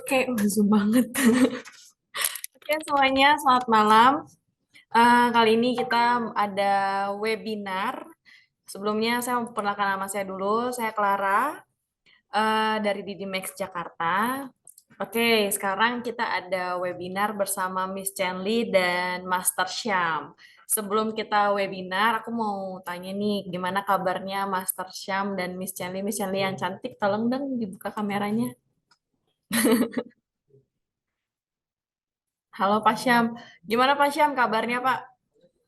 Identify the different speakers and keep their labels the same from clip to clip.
Speaker 1: Oke, Zoom banget. Oke, semuanya, selamat malam. Kali ini kita ada webinar. Sebelumnya saya memperkenalkan nama saya dulu. Saya Clara dari Didimex Jakarta. Oke, sekarang kita ada webinar bersama Miss Chenly dan Master Syam. Sebelum kita webinar, aku mau tanya nih, gimana kabarnya Master Syam dan Miss Chenly? Miss Chenly yang cantik, tolong dong dibuka kameranya. Halo Pak Syam, gimana Pak Syam kabarnya Pak?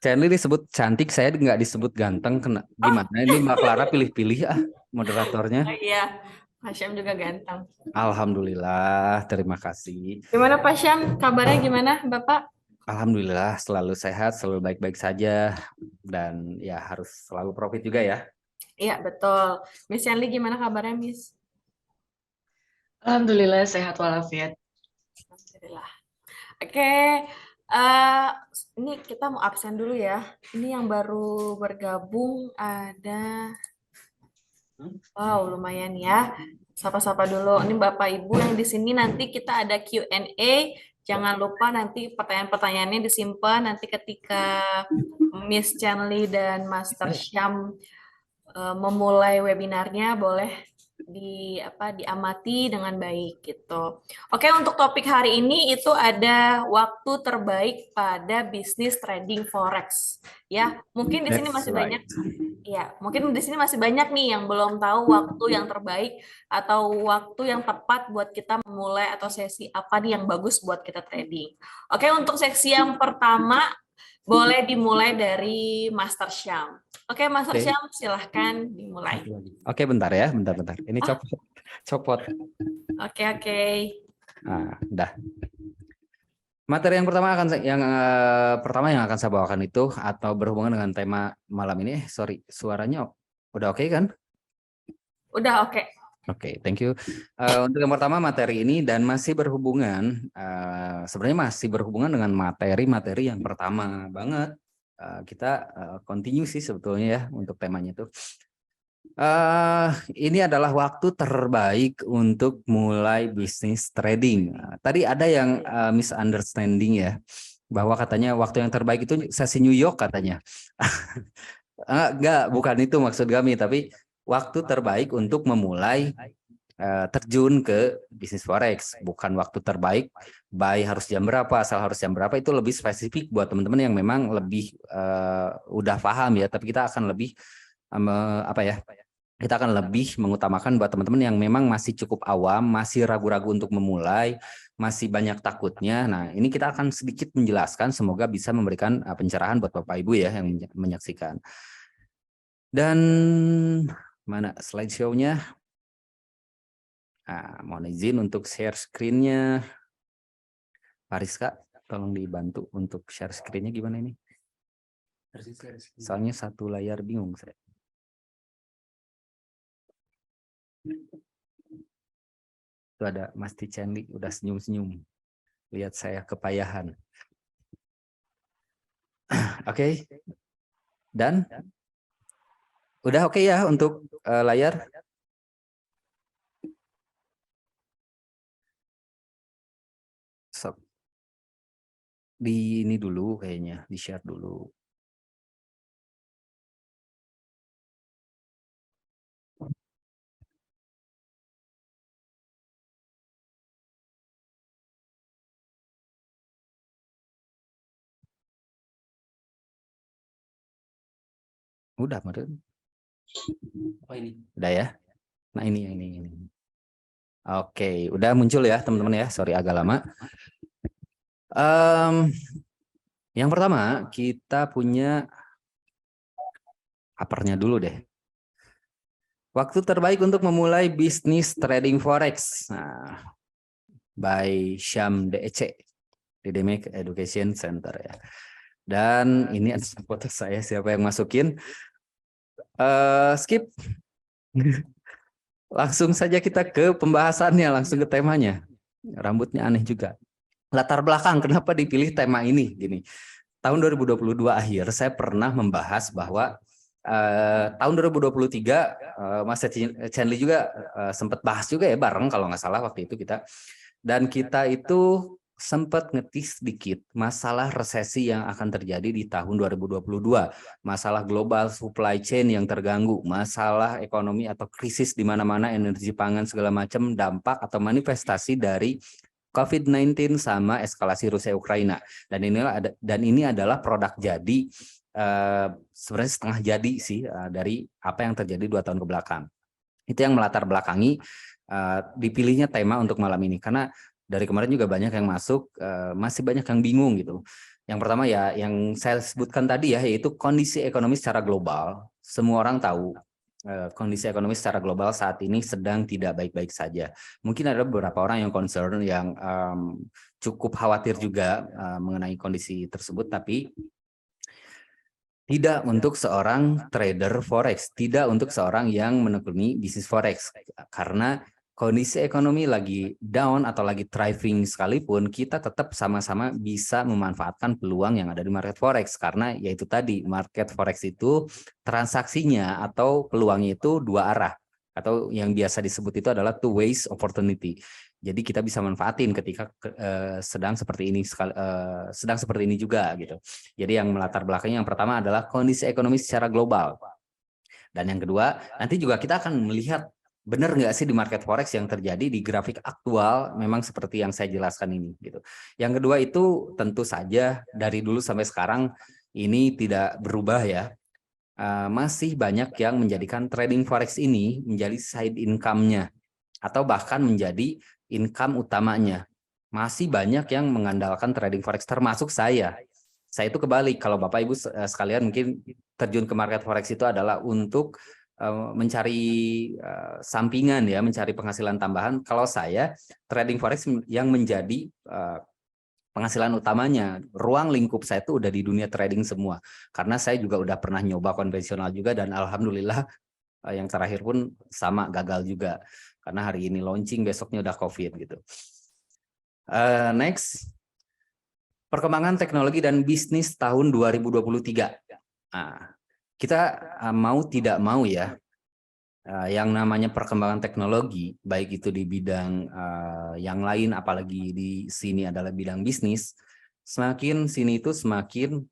Speaker 2: Stanley disebut cantik, saya nggak disebut ganteng.
Speaker 1: Oh,
Speaker 2: Gimana ini Mbak Clara pilih-pilih moderatornya?
Speaker 1: oh iya, Pak Syam juga ganteng.
Speaker 2: Alhamdulillah, terima kasih.
Speaker 1: Gimana Pak Syam, kabarnya gimana Bapak?
Speaker 2: Alhamdulillah selalu sehat, selalu baik-baik saja, dan ya harus selalu profit juga ya.
Speaker 1: Iya betul. Miss Yanli gimana kabarnya Miss?
Speaker 3: Alhamdulillah sehat walafiat.
Speaker 1: Alhamdulillah. Oke, eh, ini kita mau absen dulu ya. Ini yang baru bergabung ada, wow lumayan ya. Sapa-sapa dulu. Ini Bapak Ibu yang di sini nanti kita ada Q&A. Jangan lupa nanti pertanyaan-pertanyaannya disimpan nanti ketika Miss Chanly dan Master Syam memulai webinarnya boleh diamati dengan baik gitu. Oke, untuk topik hari ini itu ada waktu terbaik pada bisnis trading forex. Ya, mungkin di sini
Speaker 2: That's
Speaker 1: masih
Speaker 2: right.
Speaker 1: banyak. Ya, mungkin di sini masih banyak nih yang belum tahu waktu yang terbaik atau waktu yang tepat buat kita memulai atau sesi apa nih yang bagus buat kita trading. Oke, untuk sesi yang pertama boleh dimulai dari Master Syam. Oke, Master
Speaker 2: Oke.
Speaker 1: Syam, silahkan dimulai.
Speaker 2: Oke, bentar ya, bentar. Ini copot.
Speaker 1: Oke.
Speaker 2: Nah, udah. Materi yang pertama yang akan saya bawakan itu atau berhubungan dengan tema malam ini. Sorry, suaranya udah oke kan?
Speaker 1: Udah oke.
Speaker 2: Oke, thank you. Untuk yang pertama materi ini dan masih berhubungan, sebenarnya masih berhubungan dengan materi yang pertama banget. Kita continue sih sebetulnya ya untuk temanya itu. Ini adalah waktu terbaik untuk mulai bisnis trading. Tadi ada yang misunderstanding ya, bahwa katanya waktu yang terbaik itu sesi New York katanya. Enggak, bukan itu maksud kami, tapi waktu terbaik untuk memulai terjun ke bisnis forex, bukan waktu terbaik buy harus jam berapa, asal harus jam berapa, itu lebih spesifik buat teman-teman yang memang lebih udah paham ya, tapi kita akan lebih kita akan lebih mengutamakan buat teman-teman yang memang masih cukup awam, masih ragu-ragu untuk memulai, masih banyak takutnya. Nah, ini kita akan sedikit menjelaskan, semoga bisa memberikan pencerahan buat Bapak Ibu ya yang menyaksikan. Dan mana slideshow-nya? Nah, mohon izin untuk share screen-nya. Pak Rizka, tolong dibantu untuk share screen-nya gimana ini? Soalnya satu layar bingung saya. Itu ada Mas Tichenly udah senyum-senyum. Lihat saya kepayahan. Oke. Dan udah oke ya untuk layar? So, di ini dulu kayaknya, di share dulu. Udah, meren. Oh ini. Udah ya. Nah ini. Oke, udah muncul ya teman-teman ya. Sorry agak lama. Yang pertama kita punya covernya dulu deh. Waktu terbaik untuk memulai bisnis trading forex. Nah, by Syam DEC, Didimex Education Center ya. Dan ini ada foto saya, siapa yang masukin? Skip. Langsung saja kita ke pembahasannya, langsung ke temanya. Rambutnya aneh juga. Latar belakang kenapa dipilih tema ini gini. Tahun 2022 akhir saya pernah membahas bahwa tahun 2023 Mas Chenly juga sempat bahas juga ya bareng kalau nggak salah waktu itu kita Dan kita itu sempat ngetis sedikit masalah resesi yang akan terjadi di tahun 2022, masalah global supply chain yang terganggu, masalah ekonomi atau krisis di mana-mana, energi pangan segala macam, dampak atau manifestasi dari COVID-19 sama eskalasi Rusia Ukraina. Dan ini adalah produk jadi sebenarnya setengah jadi sih dari apa yang terjadi 2 tahun ke belakang. Itu yang melatar belakangi dipilihnya tema untuk malam ini, karena dari kemarin juga banyak yang masuk, masih banyak yang bingung gitu. Yang pertama ya yang saya sebutkan tadi ya, yaitu kondisi ekonomi secara global. Semua orang tahu kondisi ekonomi secara global saat ini sedang tidak baik-baik saja. Mungkin ada beberapa orang yang concern, yang cukup khawatir juga mengenai kondisi tersebut, tapi tidak untuk seorang trader forex, tidak untuk seorang yang menekuni bisnis forex. Karena kondisi ekonomi lagi down atau lagi thriving sekalipun, kita tetap sama-sama bisa memanfaatkan peluang yang ada di market forex. Karena yaitu tadi, market forex itu transaksinya atau peluangnya itu 2 arah. Atau yang biasa disebut itu adalah two ways opportunity. Jadi kita bisa manfaatin ketika sedang seperti ini juga gitu. Jadi yang melatar belakangnya yang pertama adalah kondisi ekonomi secara global. Dan yang kedua, nanti juga kita akan melihat benar nggak sih di market forex yang terjadi di grafik aktual memang seperti yang saya jelaskan ini gitu. Yang kedua itu tentu saja dari dulu sampai sekarang ini tidak berubah ya. Masih banyak yang menjadikan trading forex ini menjadi side income-nya atau bahkan menjadi income utamanya. Masih banyak yang mengandalkan trading forex, termasuk saya. Saya itu kebalik, kalau Bapak Ibu sekalian mungkin terjun ke market forex itu adalah untuk mencari sampingan ya, mencari penghasilan tambahan. Kalau saya trading forex yang menjadi penghasilan utamanya. Ruang lingkup saya itu udah di dunia trading semua. Karena saya juga udah pernah nyoba konvensional juga, dan alhamdulillah yang terakhir pun sama, gagal juga. Karena hari ini launching, besoknya udah COVID gitu. Next, perkembangan teknologi dan bisnis tahun 2023. Nah, kita mau tidak mau ya, yang namanya perkembangan teknologi, baik itu di bidang yang lain, apalagi di sini adalah bidang bisnis, semakin sini itu semakin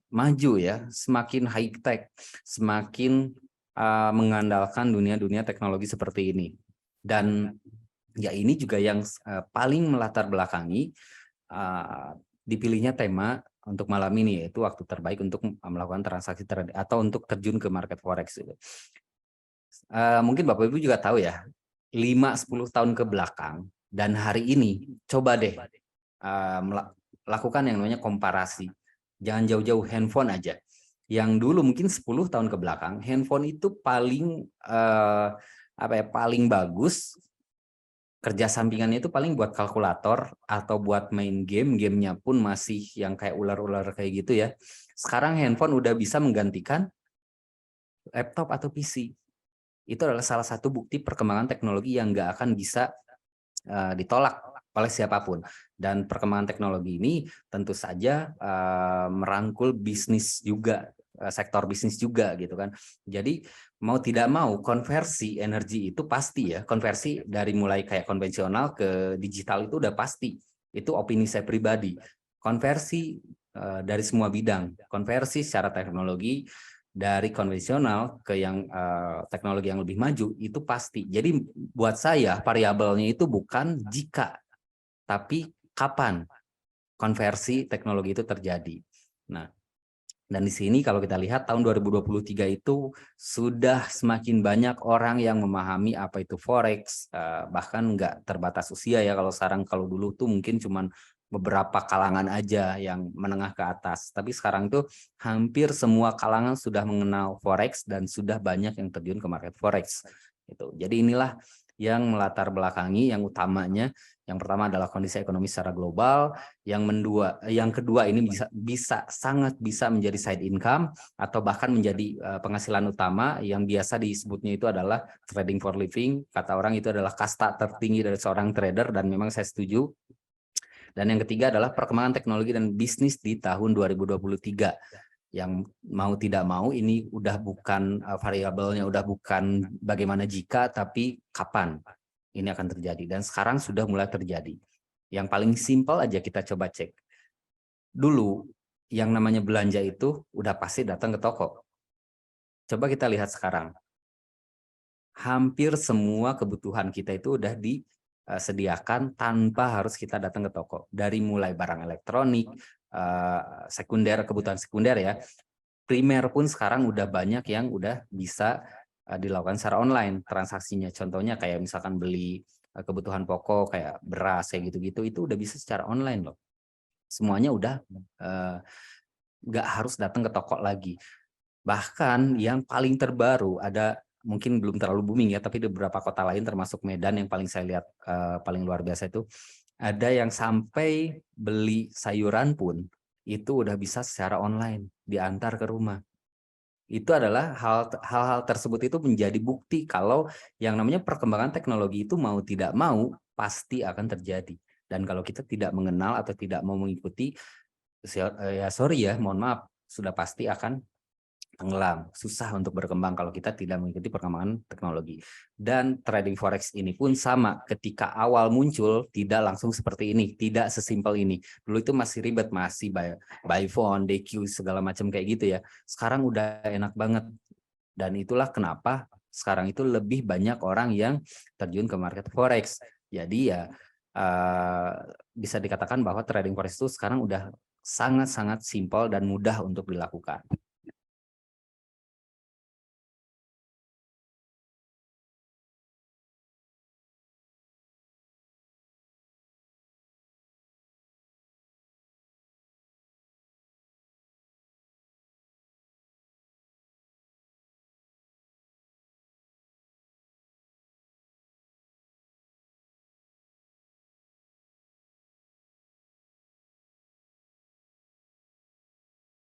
Speaker 2: maju ya, semakin high tech, semakin mengandalkan dunia-dunia teknologi seperti ini. Dan ya ini juga yang paling melatar belakangi dipilihnya tema untuk malam ini, yaitu waktu terbaik untuk melakukan transaksi atau untuk terjun ke market forex. Mungkin Bapak Ibu juga tahu ya, 5-10 tahun ke belakang dan hari ini, coba deh lakukan yang namanya komparasi. Jangan jauh-jauh, handphone aja. Yang dulu mungkin 10 tahun ke belakang, handphone itu paling paling bagus, kerja sampingannya itu paling buat kalkulator atau buat main game, gamenya pun masih yang kayak ular-ular kayak gitu ya. Sekarang handphone udah bisa menggantikan laptop atau PC. Itu adalah salah satu bukti perkembangan teknologi yang nggak akan bisa ditolak oleh siapapun. Dan perkembangan teknologi ini tentu saja merangkul bisnis juga, sektor bisnis juga gitu kan. Jadi mau tidak mau konversi energi itu pasti ya, konversi dari mulai kayak konvensional ke digital itu udah pasti. Itu opini saya pribadi. Konversi dari semua bidang, konversi secara teknologi dari konvensional ke yang teknologi yang lebih maju itu pasti. Jadi buat saya variabelnya itu bukan jika, tapi kapan konversi teknologi itu terjadi. Nah, dan di sini kalau kita lihat tahun 2023 itu sudah semakin banyak orang yang memahami apa itu forex, bahkan nggak terbatas usia ya. Kalau sekarang, kalau dulu tuh mungkin cuman beberapa kalangan aja yang menengah ke atas. Tapi sekarang itu hampir semua kalangan sudah mengenal forex dan sudah banyak yang terjun ke market forex. Gitu. Jadi inilah yang melatar belakangi, yang utamanya. Yang pertama adalah kondisi ekonomi secara global, yang kedua ini sangat bisa menjadi side income atau bahkan menjadi penghasilan utama, yang biasa disebutnya itu adalah trading for living. Kata orang itu adalah kasta tertinggi dari seorang trader, dan memang saya setuju. Dan yang ketiga adalah perkembangan teknologi dan bisnis di tahun 2023. Yang mau tidak mau ini udah bukan variabelnya, udah bukan bagaimana jika, tapi kapan. ini akan terjadi dan sekarang sudah mulai terjadi. Yang paling simpel aja kita coba cek. Dulu yang namanya belanja itu udah pasti datang ke toko. Coba kita lihat sekarang. Hampir semua kebutuhan kita itu udah disediakan tanpa harus kita datang ke toko. Dari mulai barang elektronik, sekunder, kebutuhan sekunder ya. Primer pun sekarang udah banyak yang udah bisa dilakukan secara online transaksinya. Contohnya kayak misalkan beli kebutuhan pokok kayak beras kayak gitu-gitu itu udah bisa secara online loh. Semuanya udah nggak harus datang ke toko lagi. Bahkan yang paling terbaru ada mungkin belum terlalu booming ya, tapi di beberapa kota lain termasuk Medan yang paling saya lihat paling luar biasa itu ada yang sampai beli sayuran pun itu udah bisa secara online diantar ke rumah. Itu adalah hal-hal tersebut itu menjadi bukti kalau yang namanya perkembangan teknologi itu mau tidak mau pasti akan terjadi. Dan kalau kita tidak mengenal atau tidak mau mengikuti, ya sorry ya, mohon maaf, sudah pasti akan tenggelam, susah untuk berkembang kalau kita tidak mengikuti perkembangan teknologi. Dan trading forex ini pun sama, ketika awal muncul tidak langsung seperti ini, tidak sesimpel ini. Dulu itu masih ribet, masih buy phone, DQ segala macam kayak gitu ya. Sekarang udah enak banget. Dan itulah kenapa sekarang itu lebih banyak orang yang terjun ke market forex. Jadi ya bisa dikatakan bahwa trading forex itu sekarang udah sangat-sangat simpel dan mudah untuk dilakukan.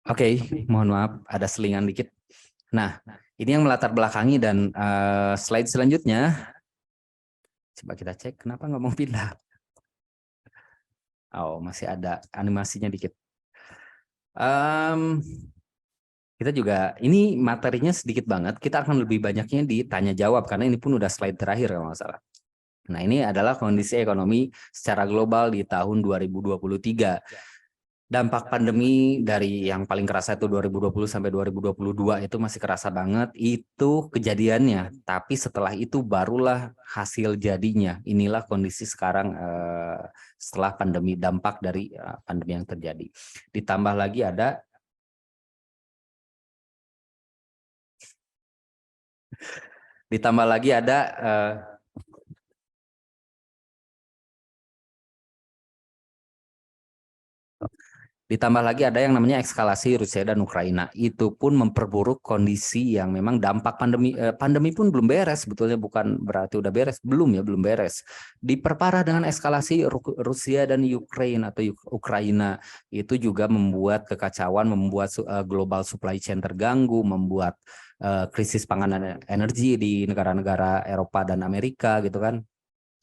Speaker 2: Oke, mohon maaf ada selingan dikit. Nah, ini yang melatar belakangi dan slide selanjutnya. Coba kita cek kenapa nggak mau pindah. Oh, masih ada animasinya dikit. Kita juga, ini materinya sedikit banget. Kita akan lebih banyaknya ditanya jawab karena ini pun udah slide terakhir kalau nggak salah. Nah, ini adalah kondisi ekonomi secara global di tahun 2023. Dampak pandemi dari yang paling kerasa itu 2020 sampai 2022 itu masih kerasa banget itu kejadiannya. Tapi setelah itu barulah hasil jadinya. Inilah kondisi sekarang setelah pandemi, dampak dari pandemi yang terjadi. Ditambah lagi ada Ditambah lagi ada yang namanya eskalasi Rusia dan Ukraina. Itu pun memperburuk kondisi yang memang dampak pandemi. Pandemi pun belum beres, sebetulnya bukan berarti udah beres. Belum ya, belum beres. Diperparah dengan eskalasi Rusia dan Ukraina atau Ukraina. Itu juga membuat kekacauan, membuat global supply chain terganggu, membuat krisis pangan energi di negara-negara Eropa dan Amerika gitu kan.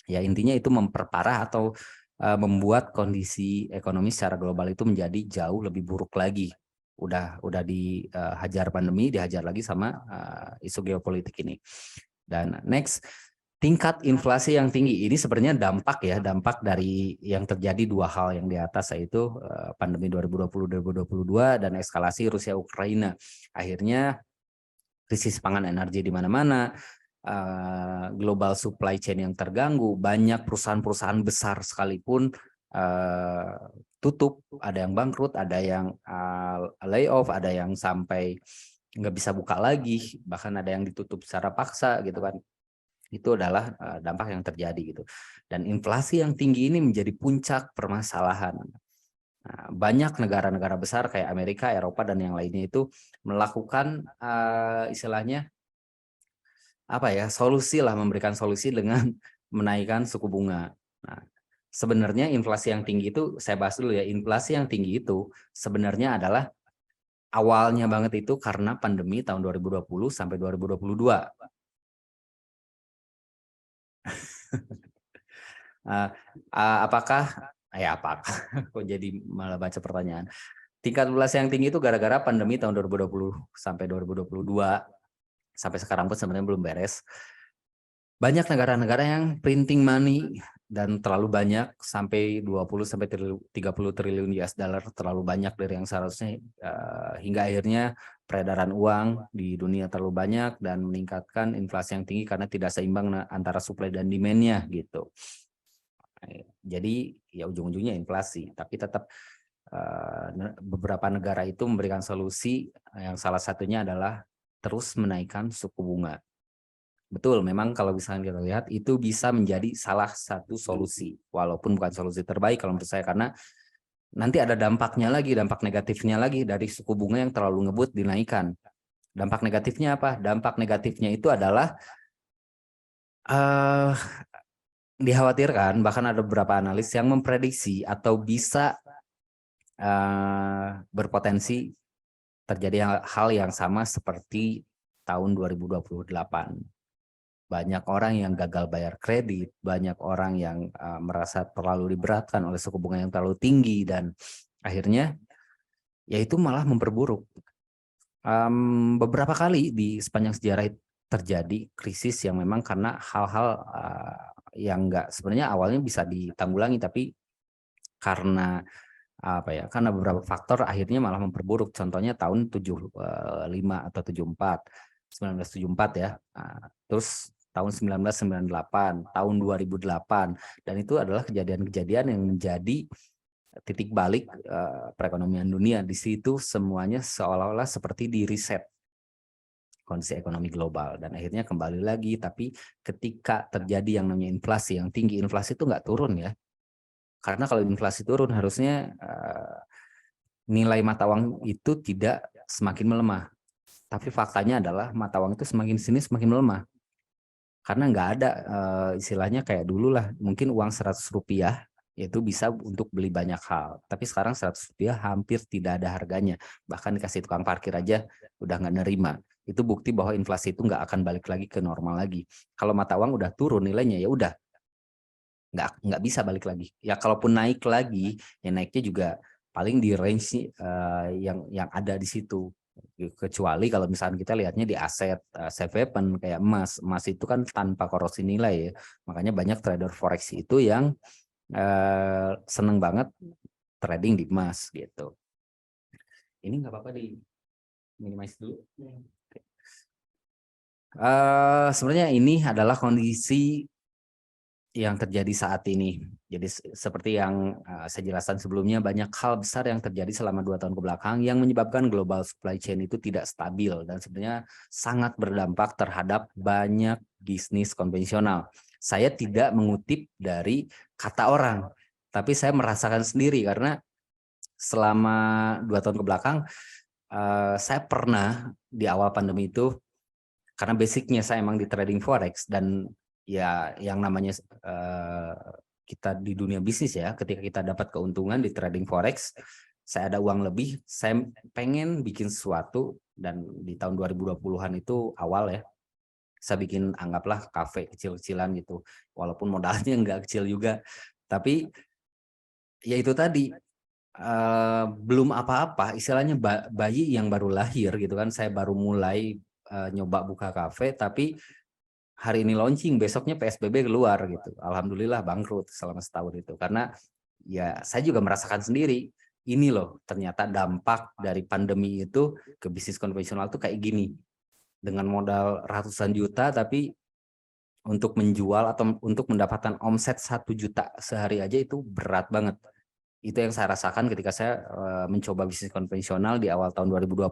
Speaker 2: Ya intinya itu memperparah atau membuat kondisi ekonomi secara global itu menjadi jauh lebih buruk lagi. Udah dihajar pandemi, dihajar lagi sama isu geopolitik ini. Dan next, tingkat inflasi yang tinggi ini sebenarnya dampak dari yang terjadi dua hal yang di atas, yaitu pandemi 2020-2022 dan eskalasi Rusia Ukraina. Akhirnya krisis pangan energi di mana-mana, global supply chain yang terganggu, banyak perusahaan-perusahaan besar sekalipun tutup, ada yang bangkrut, ada yang layoff, ada yang sampai nggak bisa buka lagi, bahkan ada yang ditutup secara paksa gitu kan. Itu adalah dampak yang terjadi gitu. Dan inflasi yang tinggi ini menjadi puncak permasalahan. Nah, banyak negara-negara besar kayak Amerika, Eropa dan yang lainnya itu melakukan istilahnya apa ya, memberikan solusi dengan menaikkan suku bunga. Nah, sebenarnya inflasi yang tinggi itu, saya bahas dulu ya, inflasi yang tinggi itu sebenarnya adalah awalnya banget itu karena pandemi tahun 2020 sampai 2022. Apakah kok jadi malah baca pertanyaan. Tingkat inflasi yang tinggi itu gara-gara pandemi tahun 2020 sampai 2022 sampai sekarang pun sebenarnya belum beres. Banyak negara-negara yang printing money dan terlalu banyak sampai 20 sampai 30 triliun US dollar, terlalu banyak dari yang seharusnya, hingga akhirnya peredaran uang di dunia terlalu banyak dan meningkatkan inflasi yang tinggi karena tidak seimbang antara supply dan demand-nya gitu. Jadi ya ujung-ujungnya inflasi, tapi tetap beberapa negara itu memberikan solusi yang salah satunya adalah terus menaikkan suku bunga. Betul, memang kalau misalnya kita lihat itu bisa menjadi salah satu solusi, walaupun bukan solusi terbaik kalau menurut saya, karena nanti ada dampaknya lagi, dampak negatifnya lagi dari suku bunga yang terlalu ngebut dinaikkan. Dampak negatifnya apa? Dampak negatifnya itu adalah eh dikhawatirkan, bahkan ada beberapa analis yang memprediksi atau bisa berpotensi terjadi hal yang sama seperti tahun 2028. Banyak orang yang gagal bayar kredit, banyak orang yang merasa terlalu diberatkan oleh suku bunga yang terlalu tinggi, dan akhirnya ya itu malah memperburuk. Beberapa kali di sepanjang sejarah terjadi krisis yang memang karena hal-hal yang enggak sebenarnya awalnya bisa ditanggulangi, tapi karena apa ya? Karena beberapa faktor akhirnya malah memperburuk. Contohnya tahun 75 atau 74, 1974 ya. Terus tahun 1998, tahun 2008, dan itu adalah kejadian-kejadian yang menjadi titik balik perekonomian dunia. Di situ semuanya seolah-olah seperti di reset kondisi ekonomi global dan akhirnya kembali lagi. Tapi ketika terjadi yang namanya inflasi yang tinggi, inflasi itu nggak turun ya. Karena kalau inflasi turun harusnya nilai mata uang itu tidak semakin melemah. Tapi faktanya adalah mata uang itu semakin sini semakin melemah. Karena nggak ada istilahnya kayak dulu lah, mungkin uang 100 rupiah itu bisa untuk beli banyak hal. Tapi sekarang 100 rupiah hampir tidak ada harganya. Bahkan dikasih tukang parkir aja udah nggak nerima. Itu bukti bahwa inflasi itu nggak akan balik lagi ke normal lagi. Kalau mata uang udah turun nilainya, ya udah nggak bisa balik lagi. Ya kalaupun naik lagi, ya naiknya juga paling di range yang ada di situ. Kecuali kalau misalnya kita lihatnya di aset safe haven kayak emas. Emas itu kan tanpa korosi nilai ya. Makanya banyak trader forex itu yang seneng banget trading di emas gitu. Ini nggak apa-apa di minimize dulu. Sebenarnya ini adalah kondisi yang terjadi saat ini. Jadi seperti yang saya jelaskan sebelumnya, banyak hal besar yang terjadi selama 2 tahun ke belakang yang menyebabkan global supply chain itu tidak stabil dan sebenarnya sangat berdampak terhadap banyak bisnis konvensional. Saya tidak mengutip dari kata orang, tapi saya merasakan sendiri karena selama 2 tahun ke belakang saya pernah di awal pandemi itu, karena basicnya saya emang di trading forex dan ya yang namanya kita di dunia bisnis ya, ketika kita dapat keuntungan di trading forex, saya ada uang lebih, saya pengen bikin sesuatu, dan di tahun 2020-an itu awal ya, saya bikin anggaplah kafe kecil-kecilan gitu, walaupun modalnya nggak kecil juga, tapi ya itu tadi belum apa-apa, istilahnya bayi yang baru lahir gitu kan, saya baru mulai nyoba buka kafe, tapi hari ini launching, besoknya PSBB keluar gitu. Alhamdulillah bangkrut selama setahun itu. Karena ya saya juga merasakan sendiri, ini loh ternyata dampak dari pandemi itu ke bisnis konvensional tuh kayak gini. Dengan modal ratusan juta, tapi untuk menjual atau untuk mendapatkan omset 1 juta sehari aja itu berat banget. Itu yang saya rasakan ketika saya mencoba bisnis konvensional di awal tahun 2020.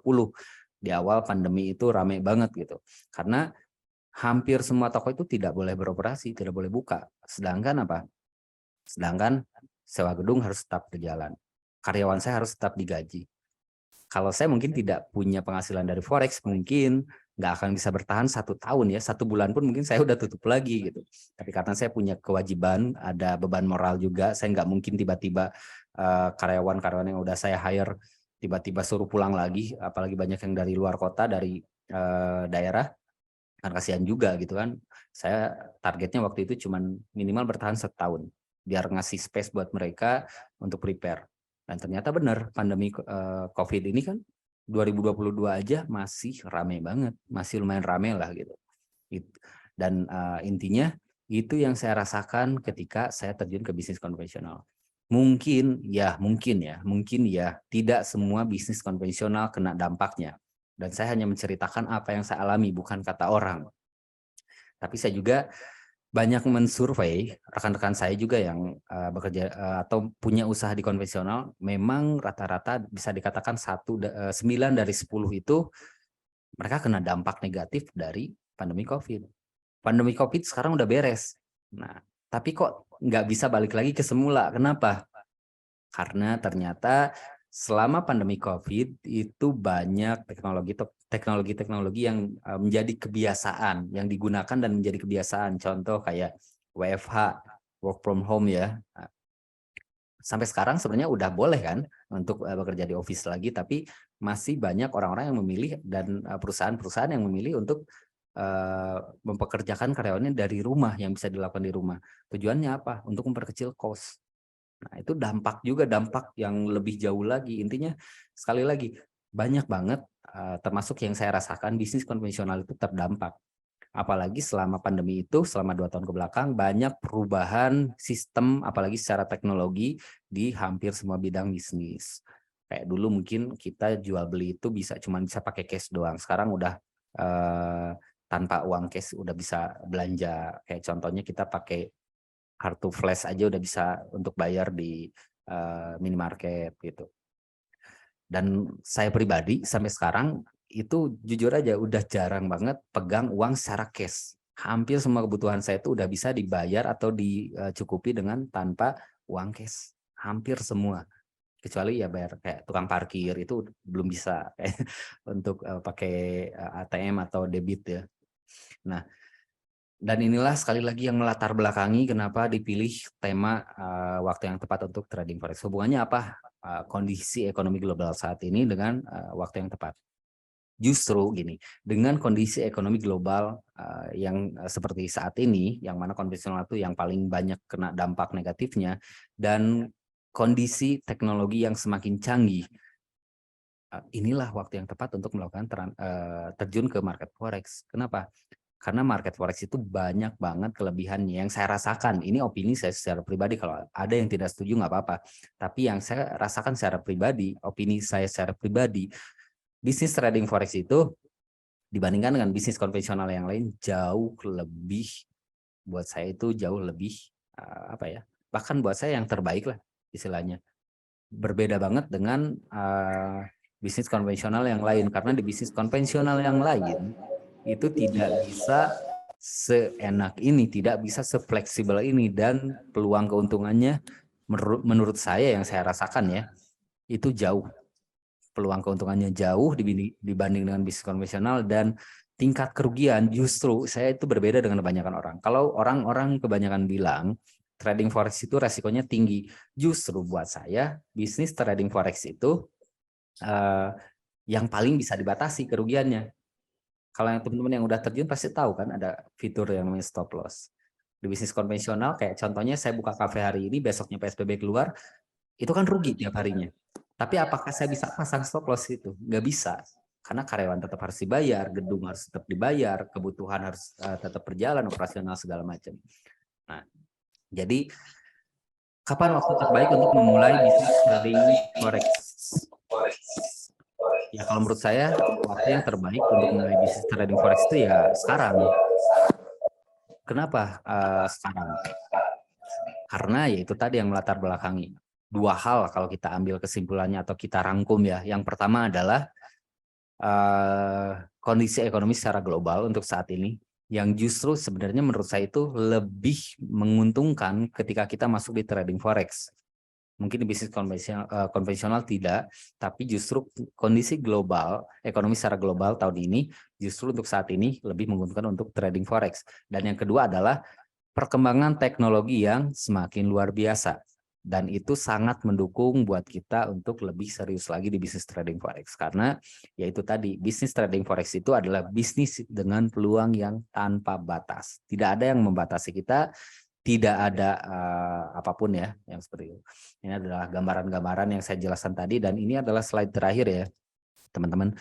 Speaker 2: Di awal pandemi itu rame banget gitu. Karena hampir semua toko itu tidak boleh beroperasi, tidak boleh buka. Sedangkan apa? Sedangkan sewa gedung harus tetap berjalan. Karyawan saya harus tetap digaji. Kalau saya mungkin tidak punya penghasilan dari forex, mungkin nggak akan bisa bertahan 1 tahun ya. 1 bulan pun mungkin saya udah tutup lagi gitu. Tapi karena saya punya kewajiban, ada beban moral juga, saya nggak mungkin tiba-tiba karyawan-karyawan yang udah saya hire tiba-tiba suruh pulang lagi. Apalagi banyak yang dari luar kota, dari daerah. Kan kasihan juga gitu kan. Saya targetnya waktu itu cuman minimal bertahan 1 tahun biar ngasih space buat mereka untuk prepare. Dan ternyata benar, pandemi COVID ini kan 2022 aja masih rame banget, masih lumayan rame lah gitu. Dan intinya itu yang saya rasakan ketika saya terjun ke bisnis konvensional. Mungkin ya tidak semua bisnis konvensional kena dampaknya. Dan saya hanya menceritakan apa yang saya alami, bukan kata orang. Tapi saya juga banyak mensurvei rekan-rekan saya juga yang bekerja atau punya usaha di konvensional, memang rata-rata bisa dikatakan 9 dari 10 itu mereka kena dampak negatif dari pandemi COVID. Pandemi COVID sekarang udah beres. Nah, tapi kok nggak bisa balik lagi ke semula? Kenapa? Karena ternyata selama pandemi COVID itu banyak teknologi yang menjadi kebiasaan, yang digunakan dan menjadi kebiasaan. Contoh kayak WFH, work from home ya. Sampai sekarang sebenarnya udah boleh kan untuk bekerja di office lagi, tapi masih banyak orang-orang yang memilih dan perusahaan-perusahaan yang memilih untuk mempekerjakan karyawannya dari rumah, yang bisa dilakukan di rumah. Tujuannya apa? Untuk memperkecil cost. Nah, itu dampak yang lebih jauh lagi. Intinya sekali lagi banyak banget termasuk yang saya rasakan bisnis konvensional itu terdampak. Apalagi selama pandemi itu, selama 2 tahun kebelakang banyak perubahan sistem apalagi secara teknologi di hampir semua bidang bisnis. Kayak dulu mungkin kita jual beli itu cuma bisa pakai cash doang. Sekarang udah tanpa uang cash udah bisa belanja. Kayak contohnya kita pakai kartu flash aja udah bisa untuk bayar di minimarket gitu. Dan saya pribadi sampai sekarang itu jujur aja udah jarang banget pegang uang secara cash. Hampir semua kebutuhan saya itu udah bisa dibayar atau dicukupi dengan tanpa uang cash. Hampir semua. Kecuali ya bayar kayak tukang parkir itu belum bisa untuk pakai ATM atau debit ya. Nah, dan inilah sekali lagi yang melatar belakangi kenapa dipilih tema waktu yang tepat untuk trading forex. Hubungannya apa? Kondisi ekonomi global saat ini dengan waktu yang tepat. Justru gini, dengan kondisi ekonomi global yang seperti saat ini, yang mana konvensional itu yang paling banyak kena dampak negatifnya, dan kondisi teknologi yang semakin canggih, inilah waktu yang tepat untuk melakukan terjun ke market forex. Kenapa? Karena market forex itu banyak banget kelebihannya yang saya rasakan. Ini opini saya secara pribadi, kalau ada yang tidak setuju nggak apa-apa. Tapi yang saya rasakan secara pribadi, opini saya secara pribadi, bisnis trading forex itu dibandingkan dengan bisnis konvensional yang lain jauh lebih, buat saya itu jauh lebih bahkan buat saya yang terbaik lah istilahnya. Berbeda banget dengan bisnis konvensional yang lain, karena di bisnis konvensional yang lain itu tidak bisa seenak ini, tidak bisa sefleksibel ini, dan peluang keuntungannya menurut saya yang saya rasakan ya, itu jauh. Peluang keuntungannya jauh dibanding dengan bisnis konvensional, dan tingkat kerugian justru saya itu berbeda dengan kebanyakan orang. Kalau orang-orang kebanyakan bilang trading forex itu resikonya tinggi, justru buat saya bisnis trading forex itu yang paling bisa dibatasi kerugiannya. Kalau yang teman-teman yang udah terjun pasti tahu kan ada fitur yang namanya stop loss. Di bisnis konvensional kayak contohnya saya buka kafe hari ini, besoknya PSBB keluar, itu kan rugi tiap harinya. Tapi apakah saya bisa pasang stop loss itu? Nggak bisa. Karena karyawan tetap harus dibayar, gedung harus tetap dibayar, kebutuhan harus tetap berjalan, operasional segala macam. Nah, jadi kapan waktu terbaik untuk memulai bisnis trading forex? Ya kalau menurut saya waktu yang terbaik untuk mulai bisnis trading forex itu ya sekarang. Kenapa sekarang? Karena ya itu tadi yang melatar belakangi. 2 hal kalau kita ambil kesimpulannya atau kita rangkum ya. Yang pertama adalah kondisi ekonomi secara global untuk saat ini, yang justru sebenarnya menurut saya itu lebih menguntungkan ketika kita masuk di trading forex. Mungkin di bisnis konvensional tidak, tapi justru kondisi global, ekonomi secara global tahun ini, justru untuk saat ini lebih menguntungkan untuk trading forex. Dan yang kedua adalah perkembangan teknologi yang semakin luar biasa. Dan itu sangat mendukung buat kita untuk lebih serius lagi di bisnis trading forex. Karena yaitu tadi, bisnis trading forex itu adalah bisnis dengan peluang yang tanpa batas. Tidak ada yang membatasi kita, tidak ada apapun ya yang seperti itu. Ini adalah gambaran-gambaran yang saya jelaskan tadi, dan ini adalah slide terakhir ya teman-teman.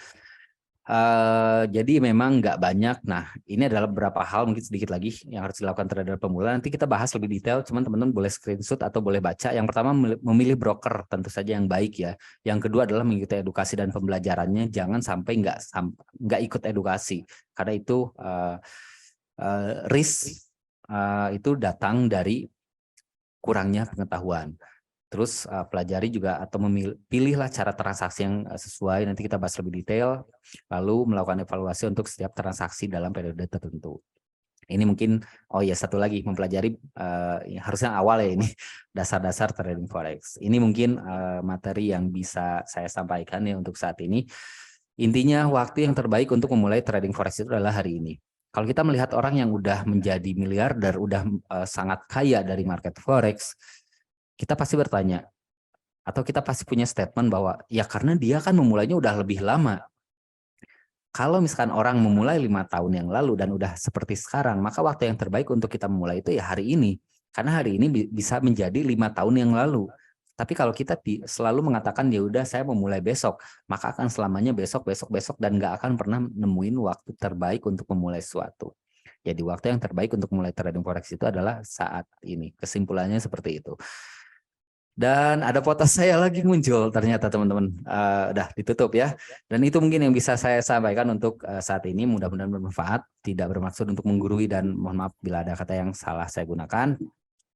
Speaker 2: Jadi memang nggak banyak. Nah, ini adalah beberapa hal mungkin sedikit lagi yang harus dilakukan terhadap pemula. Nanti kita bahas lebih detail, cuman teman-teman boleh screenshot atau boleh baca. Yang pertama memilih broker tentu saja yang baik ya. Yang kedua adalah mengikuti edukasi dan pembelajarannya. Jangan sampai nggak ikut edukasi karena itu risk itu datang dari kurangnya pengetahuan. Terus pelajari juga atau pilihlah cara transaksi yang sesuai. Nanti kita bahas lebih detail. Lalu melakukan evaluasi untuk setiap transaksi dalam periode tertentu. Ini mungkin, oh ya satu lagi, mempelajari harusnya awal ya ini, dasar-dasar trading forex. Ini mungkin materi yang bisa saya sampaikan ya untuk saat ini. Intinya waktu yang terbaik untuk memulai trading forex itu adalah hari ini. Kalau kita melihat orang yang udah menjadi miliarder, udah sangat kaya dari market forex, kita pasti bertanya, atau kita pasti punya statement bahwa ya karena dia kan memulainya udah lebih lama. Kalau misalkan orang memulai 5 tahun yang lalu dan udah seperti sekarang, maka waktu yang terbaik untuk kita memulai itu ya hari ini. Karena hari ini bisa menjadi 5 tahun yang lalu. Tapi kalau kita selalu mengatakan ya udah saya memulai besok, maka akan selamanya besok dan nggak akan pernah nemuin waktu terbaik untuk memulai sesuatu. Jadi waktu yang terbaik untuk mulai trading forex itu adalah saat ini. Kesimpulannya seperti itu. Dan ada foto saya lagi muncul ternyata teman-teman. Udah ditutup ya. Dan itu mungkin yang bisa saya sampaikan untuk saat ini. Mudah-mudahan bermanfaat. Tidak bermaksud untuk menggurui dan mohon maaf bila ada kata yang salah saya gunakan.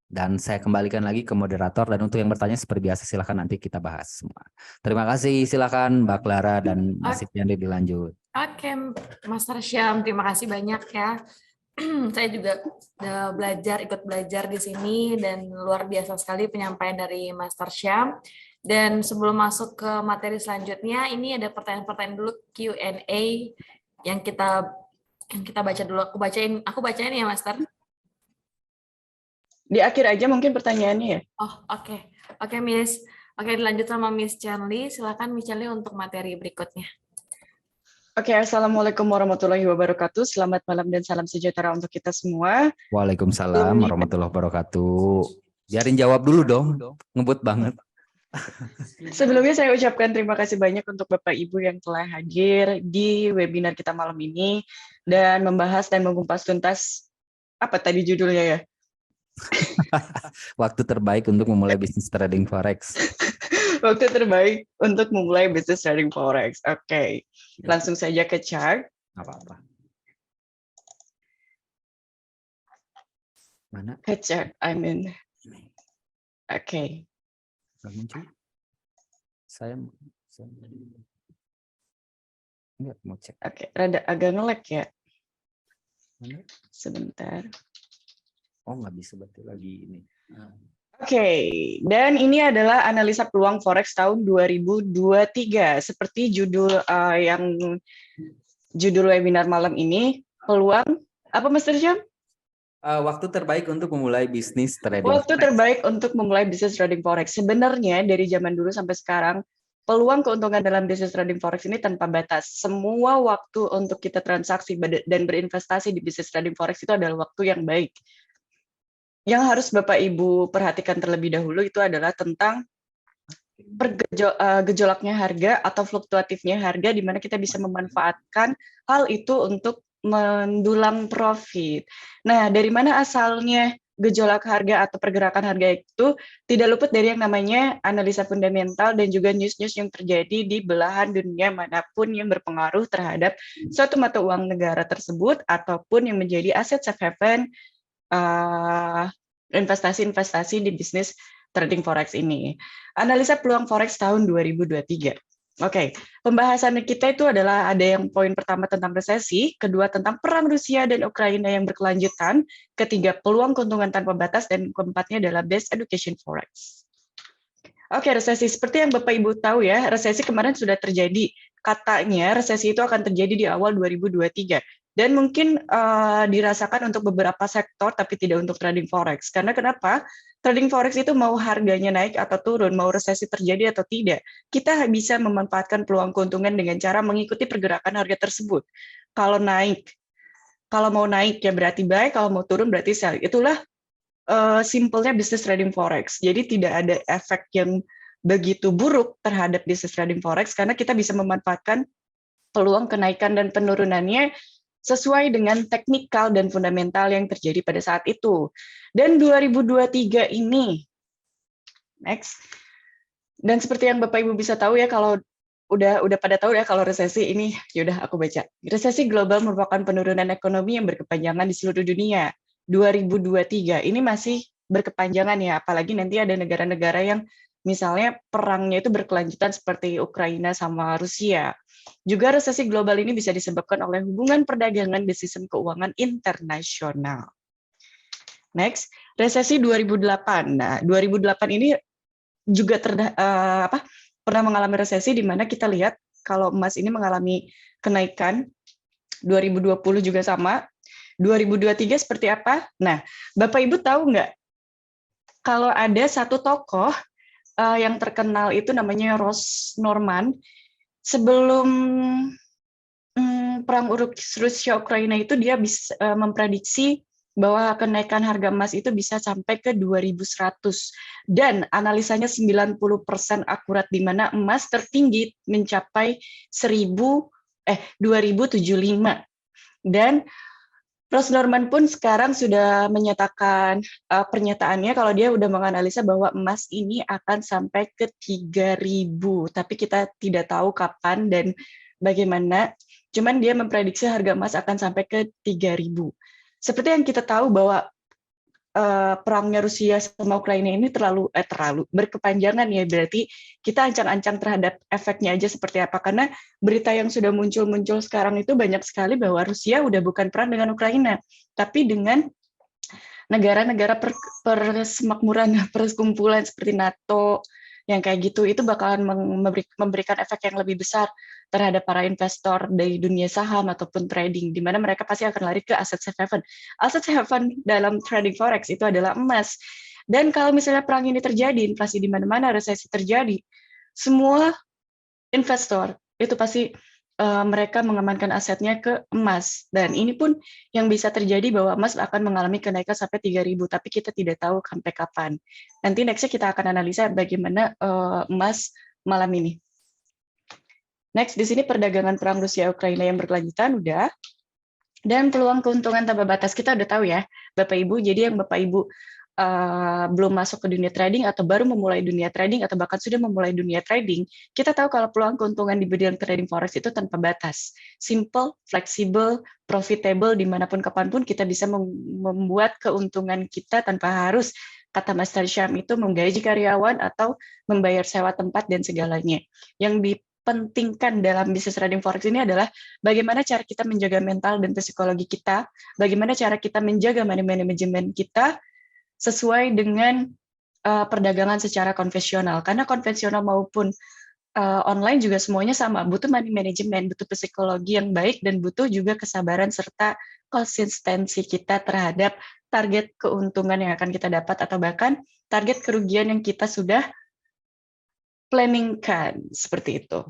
Speaker 2: Dan saya kembalikan lagi ke moderator. Dan untuk yang bertanya seperti biasa silahkan nanti kita bahas semua. Terima kasih. Silakan Mbak Clara dan Mas Sipyandi dilanjut.
Speaker 1: Oke, Master Syam, terima kasih banyak ya. Saya juga ikut belajar di sini dan luar biasa sekali penyampaian dari Master Syam. Dan sebelum masuk ke materi selanjutnya, ini ada pertanyaan-pertanyaan dulu Q&A yang kita baca dulu. Aku bacain ya, Master.
Speaker 3: Di akhir aja mungkin pertanyaannya ya.
Speaker 1: Oh, oke. Oke, Miss. Oke, dilanjut sama Miss Charlie. Silakan Miss Charlie untuk materi berikutnya.
Speaker 3: Oke, Assalamualaikum warahmatullahi wabarakatuh. Selamat malam dan salam sejahtera untuk kita semua.
Speaker 2: Waalaikumsalam warahmatullahi wabarakatuh. Biarin jawab dulu dong, ngebut banget.
Speaker 3: Sebelumnya saya ucapkan terima kasih banyak untuk Bapak Ibu yang telah hadir di webinar kita malam ini dan membahas dan mengupas tuntas apa tadi judulnya ya?
Speaker 2: Waktu terbaik untuk memulai bisnis trading forex.
Speaker 3: Waktu terbaik untuk memulai bisnis trading forex. Oke, langsung saja ke chart.
Speaker 2: Apa-apa. Mana?
Speaker 3: Ke chart, Oke.
Speaker 2: Muncul. Saya enggak mau cek.
Speaker 3: Oke, rada agak nge-lag ya.
Speaker 2: Mana?
Speaker 3: Sebentar.
Speaker 2: Oh, nggak bisa berarti lagi ini.
Speaker 3: Oke, dan ini adalah analisa peluang forex tahun 2023. Seperti judul webinar malam ini, peluang apa Master Syam?
Speaker 2: Waktu terbaik untuk memulai bisnis trading.
Speaker 3: Waktu terbaik untuk memulai bisnis trading forex. Sebenarnya dari zaman dulu sampai sekarang, peluang keuntungan dalam bisnis trading forex ini tanpa batas. Semua waktu untuk kita transaksi dan berinvestasi di bisnis trading forex itu adalah waktu yang baik. Yang harus Bapak Ibu perhatikan terlebih dahulu itu adalah tentang gejolaknya harga atau fluktuatifnya harga, di mana kita bisa memanfaatkan hal itu untuk mendulang profit. Nah, dari mana asalnya gejolak harga atau pergerakan harga itu? Tidak luput dari yang namanya analisa fundamental dan juga news-news yang terjadi di belahan dunia manapun yang berpengaruh terhadap suatu mata uang negara tersebut ataupun yang menjadi aset safe haven investasi-investasi di bisnis trading forex ini. Analisa peluang forex tahun 2023. Oke, pembahasan kita itu adalah ada yang poin pertama tentang resesi, kedua tentang perang Rusia dan Ukraina yang berkelanjutan, ketiga peluang keuntungan tanpa batas, dan keempatnya adalah best education forex. Oke, resesi seperti yang Bapak Ibu tahu ya, resesi kemarin sudah terjadi. Katanya resesi itu akan terjadi di awal 2023. Dan mungkin dirasakan untuk beberapa sektor, tapi tidak untuk trading forex. Karena kenapa? Trading forex itu mau harganya naik atau turun, mau resesi terjadi atau tidak, kita bisa memanfaatkan peluang keuntungan dengan cara mengikuti pergerakan harga tersebut. Kalau mau naik ya berarti buy, kalau mau turun berarti sell. Itulah simpelnya bisnis trading forex. Jadi tidak ada efek yang begitu buruk terhadap bisnis trading forex karena kita bisa memanfaatkan peluang kenaikan dan penurunannya sesuai dengan teknikal dan fundamental yang terjadi pada saat itu. Dan 2023 ini, next. Dan seperti yang Bapak Ibu bisa tahu ya, kalau udah pada tahu ya kalau resesi ini, yaudah aku baca. Resesi global merupakan penurunan ekonomi yang berkepanjangan di seluruh dunia. 2023 ini masih berkepanjangan ya, apalagi nanti ada negara-negara yang misalnya perangnya itu berkelanjutan seperti Ukraina sama Rusia. Juga resesi global ini bisa disebabkan oleh hubungan perdagangan dan sistem keuangan internasional. Next, resesi 2008. Nah, 2008 ini juga pernah mengalami resesi, di mana kita lihat kalau emas ini mengalami kenaikan. 2020 juga sama. 2023 seperti apa? Nah, Bapak Ibu tahu nggak kalau ada satu tokoh yang terkenal itu namanya Ross Norman. Sebelum perang Rusia Ukraina itu dia bisa memprediksi bahwa kenaikan harga emas itu bisa sampai ke 2100, dan analisanya 90% akurat, di mana emas tertinggi mencapai 2075. Dan Ross Norman pun sekarang sudah menyatakan pernyataannya kalau dia udah menganalisa bahwa emas ini akan sampai ke 3000, tapi kita tidak tahu kapan dan bagaimana. Cuman dia memprediksi harga emas akan sampai ke 3000. Seperti yang kita tahu bahwa perangnya Rusia sama Ukraina ini terlalu berkepanjangan ya, berarti kita ancang-ancang terhadap efeknya aja seperti apa, karena berita yang sudah muncul sekarang itu banyak sekali bahwa Rusia udah bukan perang dengan Ukraina, tapi dengan negara-negara persemakmuran, perkumpulan seperti NATO, yang kayak gitu, itu bakalan memberikan efek yang lebih besar terhadap para investor dari dunia saham ataupun trading, di mana mereka pasti akan lari ke aset safe haven. Aset safe haven dalam trading forex itu adalah emas. Dan kalau misalnya perang ini terjadi, inflasi di mana-mana, resesi terjadi, semua investor itu pasti mereka mengamankan asetnya ke emas. Dan ini pun yang bisa terjadi bahwa emas akan mengalami kenaikan sampai 3000, tapi kita tidak tahu sampai kapan. Nanti nextnya kita akan analisa bagaimana emas malam ini. Next, di sini perdagangan perang Rusia-Ukraina yang berkelanjutan, udah. Dan peluang keuntungan tanpa batas, kita udah tahu ya, Bapak Ibu. Jadi yang Bapak Ibu belum masuk ke dunia trading atau baru memulai dunia trading atau bahkan sudah memulai dunia trading, kita tahu kalau peluang keuntungan di bidang trading forex itu tanpa batas. Simple, fleksibel, profitable, dimanapun kapanpun kita bisa membuat keuntungan kita tanpa harus, kata Master Syam itu, menggaji karyawan atau membayar sewa tempat dan segalanya. Yang dipentingkan dalam bisnis trading forex ini adalah bagaimana cara kita menjaga mental dan psikologi kita, bagaimana cara kita menjaga money management kita sesuai dengan perdagangan secara konvensional. Karena konvensional maupun online juga semuanya sama, butuh money management, butuh psikologi yang baik, dan butuh juga kesabaran serta konsistensi kita terhadap target keuntungan yang akan kita dapat atau bahkan target kerugian yang kita sudah planningkan, seperti itu.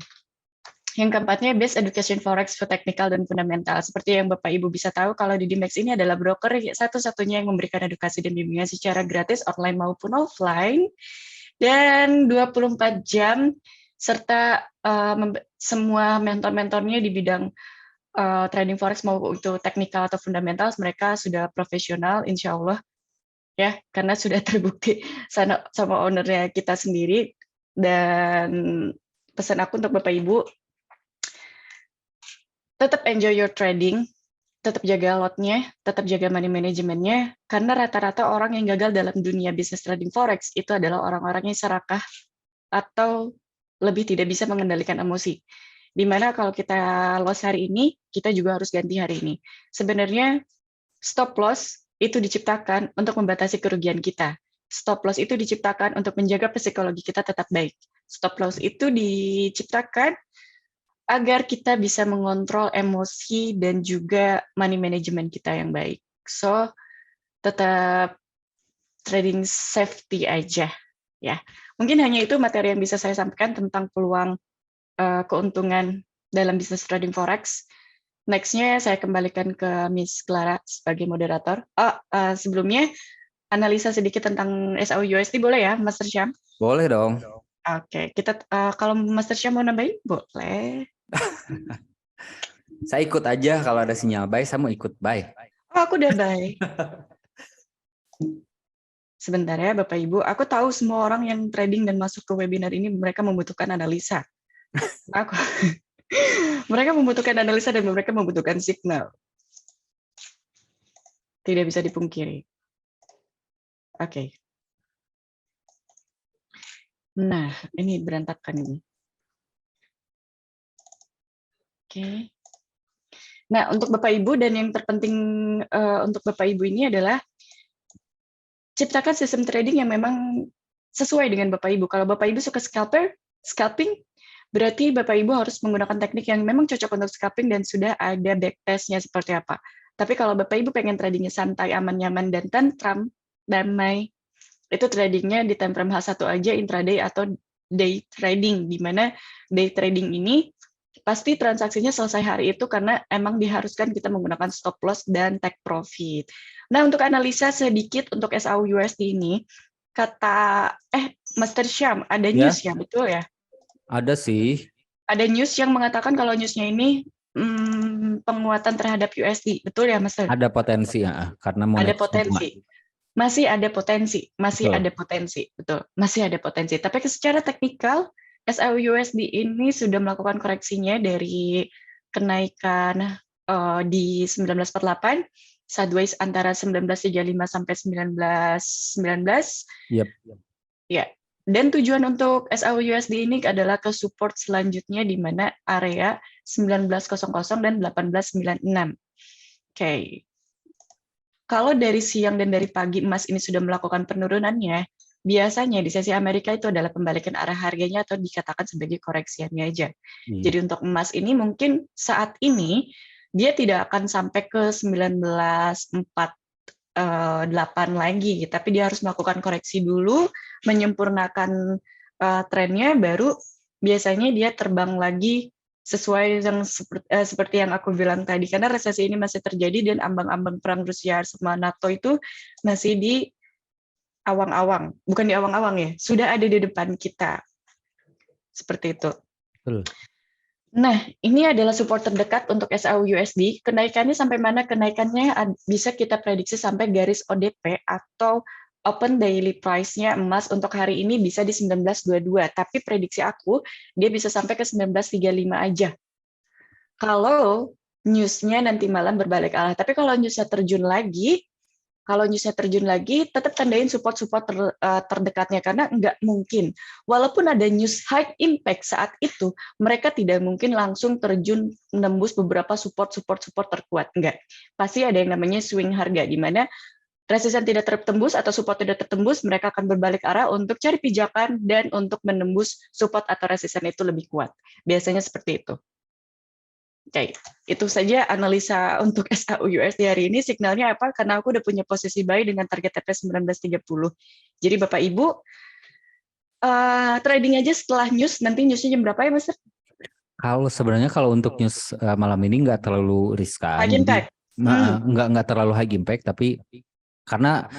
Speaker 3: Yang keempatnya, Best Education Forex for Technical dan Fundamental. Seperti yang Bapak Ibu bisa tahu, kalau Didimex ini adalah broker satu-satunya yang memberikan edukasi dan bimbingan secara gratis, online maupun offline, dan 24 jam, serta semua mentor-mentornya di bidang trading forex, mau itu teknikal atau fundamental, mereka sudah profesional, insya Allah, ya, karena sudah terbukti sama ownernya kita sendiri. Dan pesan aku untuk Bapak Ibu, tetap enjoy your trading, tetap jaga lotnya, tetap jaga money manajemennya, karena rata-rata orang yang gagal dalam dunia bisnis trading forex itu adalah orang-orang yang serakah atau lebih tidak bisa mengendalikan emosi. Dimana kalau kita loss hari ini, kita juga harus ganti hari ini. Sebenarnya stop loss itu diciptakan untuk membatasi kerugian kita. Stop loss itu diciptakan untuk menjaga psikologi kita tetap baik. Stop loss itu diciptakan agar kita bisa mengontrol emosi dan juga money management kita yang baik. So, tetap trading safety aja, ya. Mungkin hanya itu materi yang bisa saya sampaikan tentang peluang keuntungan dalam bisnis trading forex. Next-nya saya kembalikan ke Miss Clara sebagai moderator. Sebelumnya analisa sedikit tentang SAU/USD boleh ya, Master Syam?
Speaker 2: Boleh dong.
Speaker 3: Oke, kita kalau Master Syam mau nambahin boleh.
Speaker 2: Saya ikut aja kalau ada sinyal buy, saya mau ikut buy.
Speaker 3: Oh, aku udah buy. Sebentar ya Bapak Ibu, aku tahu semua orang yang trading dan masuk ke webinar ini mereka membutuhkan analisa. Aku mereka membutuhkan analisa dan mereka membutuhkan signal. Tidak bisa dipungkiri. Oke. Nah, ini berantakan ini. Oke. Nah, untuk Bapak Ibu dan yang terpenting untuk Bapak Ibu ini adalah ciptakan sistem trading yang memang sesuai dengan Bapak Ibu. Kalau Bapak Ibu suka scalping, berarti Bapak Ibu harus menggunakan teknik yang memang cocok untuk scalping dan sudah ada backtest-nya seperti apa. Tapi kalau Bapak Ibu pengen tradingnya santai, aman, nyaman, dan tentram, damai, itu tradingnya di time frame H1 aja, intraday atau day trading, di mana day trading ini pasti transaksinya selesai hari itu karena emang diharuskan kita menggunakan stop loss dan take profit. Nah, untuk analisa sedikit untuk SAU-USD ini, kata Master Syam, ada news ya, betul ya?
Speaker 2: Ada sih.
Speaker 3: Ada news yang mengatakan kalau newsnya ini penguatan terhadap USD, betul ya, Master?
Speaker 2: Ada potensi ya, karena mau
Speaker 3: ada
Speaker 2: naik suku bunga.
Speaker 3: potensi. Masih ada potensi,
Speaker 2: Betul.
Speaker 3: ada potensi, betul. Masih ada potensi. Tapi secara teknikal, SAU-USD ini sudah melakukan koreksinya dari kenaikan di 1948, sideways antara 1935 sampai 1919.
Speaker 2: Yep.
Speaker 3: Ya. Dan tujuan untuk SAU-USD ini adalah ke support selanjutnya di mana area 1900 dan 1896. Oke. Kalau dari siang dan dari pagi emas ini sudah melakukan penurunannya, biasanya di sesi Amerika itu adalah pembalikan arah harganya atau dikatakan sebagai koreksiannya aja. Jadi untuk emas ini mungkin saat ini dia tidak akan sampai ke 1948 lagi, tapi dia harus melakukan koreksi dulu, menyempurnakan trennya, baru biasanya dia terbang lagi sesuai yang seperti yang aku bilang tadi, karena resesi ini masih terjadi dan ambang-ambang perang Rusia sama NATO itu masih di awang-awang, bukan di awang-awang ya, sudah ada di depan kita, seperti itu.
Speaker 2: Betul.
Speaker 3: Nah, ini adalah support terdekat untuk SAU-USD. Kenaikannya sampai mana? Kenaikannya bisa kita prediksi sampai garis ODP atau open daily price-nya emas untuk hari ini bisa di 1922, tapi prediksi aku dia bisa sampai ke 1935 aja. Kalau news-nya nanti malam berbalik arah, tapi kalau news-nya terjun lagi, tetap tandain support-support terdekatnya, karena nggak mungkin. Walaupun ada news high impact saat itu, mereka tidak mungkin langsung terjun menembus beberapa support terkuat. Nggak. Pasti ada yang namanya swing harga, di mana resisten tidak tertembus atau support tidak tertembus, mereka akan berbalik arah untuk cari pijakan dan untuk menembus support atau resisten itu lebih kuat. Biasanya seperti itu. Oke, itu saja analisa untuk SAU-USD hari ini. Signalnya apa? Karena aku udah punya posisi buy dengan target TP 1930. Jadi Bapak Ibu, trading aja setelah news. Nanti newsnya jam berapa ya, Mas?
Speaker 2: Kalau untuk news malam ini nggak terlalu riskan.
Speaker 3: High impact.
Speaker 2: Nggak terlalu high impact, tapi karena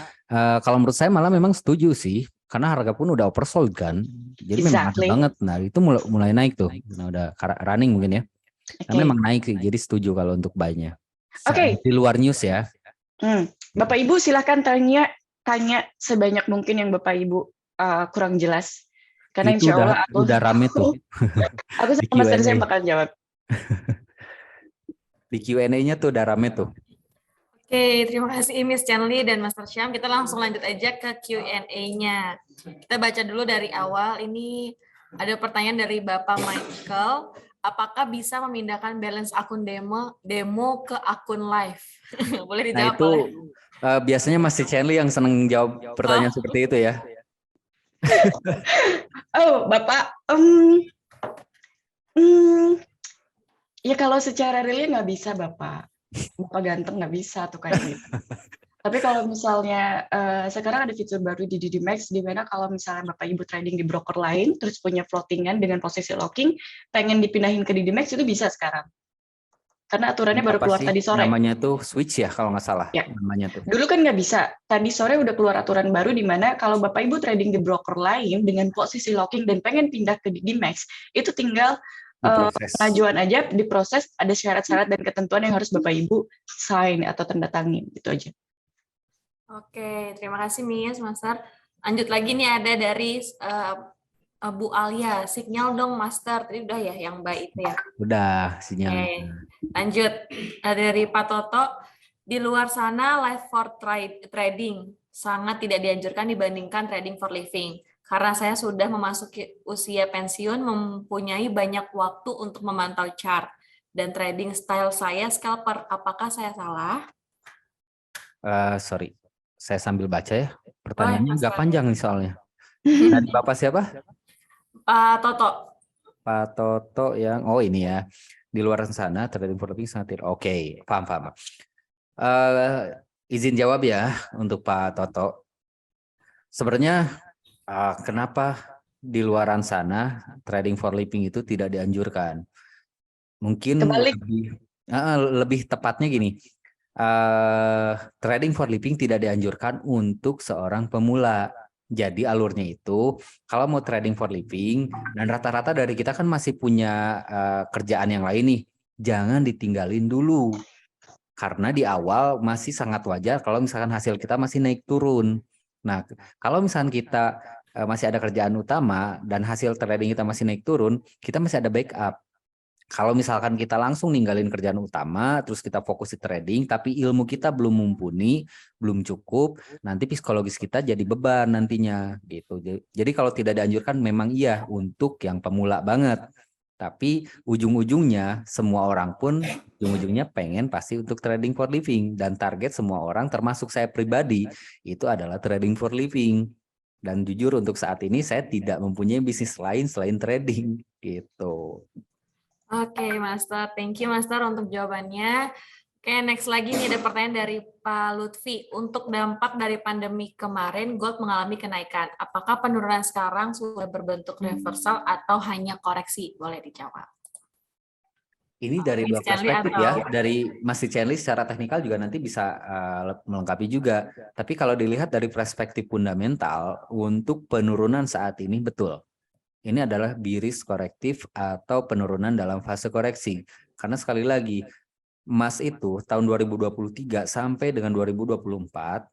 Speaker 2: kalau menurut saya malah memang setuju sih, karena harga pun udah oversold kan, jadi memang ada banget. Nah itu mulai naik tuh, nah, udah running mungkin ya. Nah, memang naik sih, jadi setuju kalau untuk buy-nya. Di luar news ya.
Speaker 3: Bapak Ibu silakan tanya sebanyak mungkin yang Bapak Ibu kurang jelas. Karena
Speaker 2: itu
Speaker 3: insya Allah
Speaker 2: udah rame tuh.
Speaker 3: Aku sama Mas saya bakal jawab.
Speaker 2: Di Q&A-nya tuh udah rame tuh.
Speaker 1: Oke, terima kasih Miss Chanli dan Master Syam. Kita langsung lanjut aja ke Q&A-nya. Kita baca dulu dari awal. Ini ada pertanyaan dari Bapak Michael. Apakah bisa memindahkan balance akun demo ke akun live? Boleh dijawab.
Speaker 2: Nah itu biasanya Mas Chanli yang seneng jawab pertanyaan seperti itu ya.
Speaker 3: Bapak. Ya kalau secara realnya nggak bisa, Bapak. Bapak ganteng nggak bisa tuh kayak gitu. Tapi kalau misalnya sekarang ada fitur baru di DDMax, di mana kalau misalnya Bapak Ibu trading di broker lain, terus punya floatingan dengan posisi locking, pengen dipindahin ke DDMax itu bisa sekarang. Karena aturannya baru keluar tadi sore.
Speaker 2: Namanya tuh switch ya kalau nggak salah.
Speaker 3: Ya.
Speaker 2: Namanya tuh.
Speaker 3: Dulu kan nggak bisa. Tadi sore udah keluar aturan baru di mana kalau Bapak Ibu trading di broker lain dengan posisi locking dan pengen pindah ke DDMax, itu tinggal
Speaker 2: Diproses.
Speaker 3: pengajuan aja diproses, ada syarat-syarat dan ketentuan yang harus Bapak Ibu sign atau tanda tangan, gitu aja.
Speaker 1: Oke, terima kasih Miss, Master. Lanjut lagi nih ada dari Bu Alia, sinyal dong Master. Tadi udah ya yang baik itu ya.
Speaker 2: Udah
Speaker 1: Oke,
Speaker 2: sinyalnya.
Speaker 1: lanjut. Dari Pak Toto, di luar sana live for trading sangat tidak dianjurkan dibandingkan trading for living. Karena saya sudah memasuki usia pensiun, mempunyai banyak waktu untuk memantau chart. Dan trading style saya scalper. Apakah saya salah?
Speaker 2: Sorry, saya sambil baca ya.
Speaker 1: Boleh,
Speaker 2: Pertanyaannya agak
Speaker 1: Master.
Speaker 2: panjang nih soalnya. Dari Bapak siapa?
Speaker 1: Pak Toto.
Speaker 2: Pak Toto yang, oh ini ya. Di luar sana trading for living sangat tidak. Oke, paham. Izin jawab ya untuk Pak Toto. Sebenarnya kenapa di luaran sana trading for living itu tidak dianjurkan? Mungkin
Speaker 3: Kebalik.
Speaker 2: lebih tepatnya gini. Trading for living tidak dianjurkan untuk seorang pemula. Jadi alurnya itu kalau mau trading for living dan rata-rata dari kita kan masih punya kerjaan yang lain nih, jangan ditinggalin dulu. Karena di awal masih sangat wajar kalau misalkan hasil kita masih naik turun. Nah, kalau misalkan kita masih ada kerjaan utama dan hasil trading kita masih naik turun, kita masih ada backup. Kalau misalkan kita langsung ninggalin kerjaan utama, terus kita fokus di trading, tapi ilmu kita belum mumpuni, belum cukup, nanti psikologis kita jadi beban nantinya gitu. Jadi kalau tidak dianjurkan memang iya untuk yang pemula banget. Tapi ujung-ujungnya semua orang pun ujung-ujungnya pengen pasti untuk trading for living, dan target semua orang termasuk saya pribadi itu adalah trading for living. Dan jujur untuk saat ini saya tidak mempunyai bisnis lain selain trading gitu.
Speaker 1: Oke, Master. Thank you, Master, untuk jawabannya. Oke, next lagi nih ada pertanyaan dari Pak Lutfi. Untuk dampak dari pandemi kemarin, gold mengalami kenaikan. Apakah penurunan sekarang sudah berbentuk reversal atau hanya koreksi? Boleh dijawab.
Speaker 2: Ini dari dua
Speaker 1: Miss Chanli
Speaker 2: perspektif
Speaker 1: atau-
Speaker 2: ya. Dari Mas Chanli secara teknikal juga nanti bisa melengkapi juga. Tapi kalau dilihat dari perspektif fundamental, untuk penurunan saat ini betul. Ini adalah biris korektif atau penurunan dalam fase koreksi. Karena sekali lagi, emas itu tahun 2023 sampai dengan 2024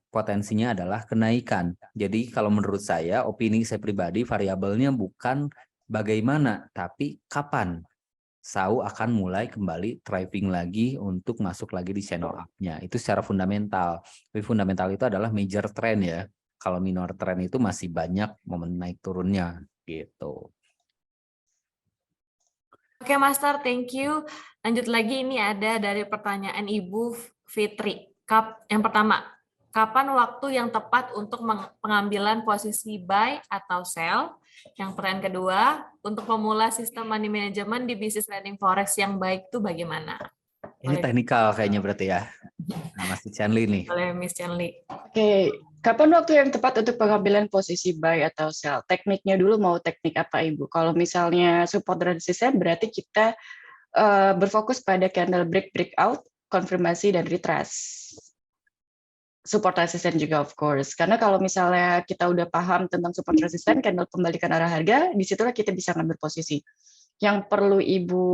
Speaker 2: potensinya adalah kenaikan. Jadi kalau menurut saya, opini saya pribadi, variabelnya bukan bagaimana, tapi kapan SAU akan mulai kembali thriving lagi untuk masuk lagi di channel up-nya. Itu secara fundamental. Tapi fundamental itu adalah major trend ya. Kalau minor trend itu masih banyak momen naik turunnya gitu.
Speaker 1: Oke, Master, thank you. Lanjut lagi, ini ada dari pertanyaan Ibu Fitri. Yang pertama, kapan waktu yang tepat untuk pengambilan posisi buy atau sell? Yang pertanyaan kedua, untuk pemula sistem money management di bisnis trading forex yang baik itu bagaimana?
Speaker 2: Ini teknikal kayaknya berarti ya. Nah, Mas Chanli nih.
Speaker 1: Oleh Miss Chanli.
Speaker 3: Oke, kapan waktu yang tepat untuk pengambilan posisi buy atau sell? Tekniknya dulu mau teknik apa Ibu? Kalau misalnya support resistance berarti kita berfokus pada candle breakout, konfirmasi dan retrace. Support resistance juga of course. Karena kalau misalnya kita udah paham tentang support resistance, candle pembalikan arah harga, disitulah kita bisa ngambil posisi. Yang perlu Ibu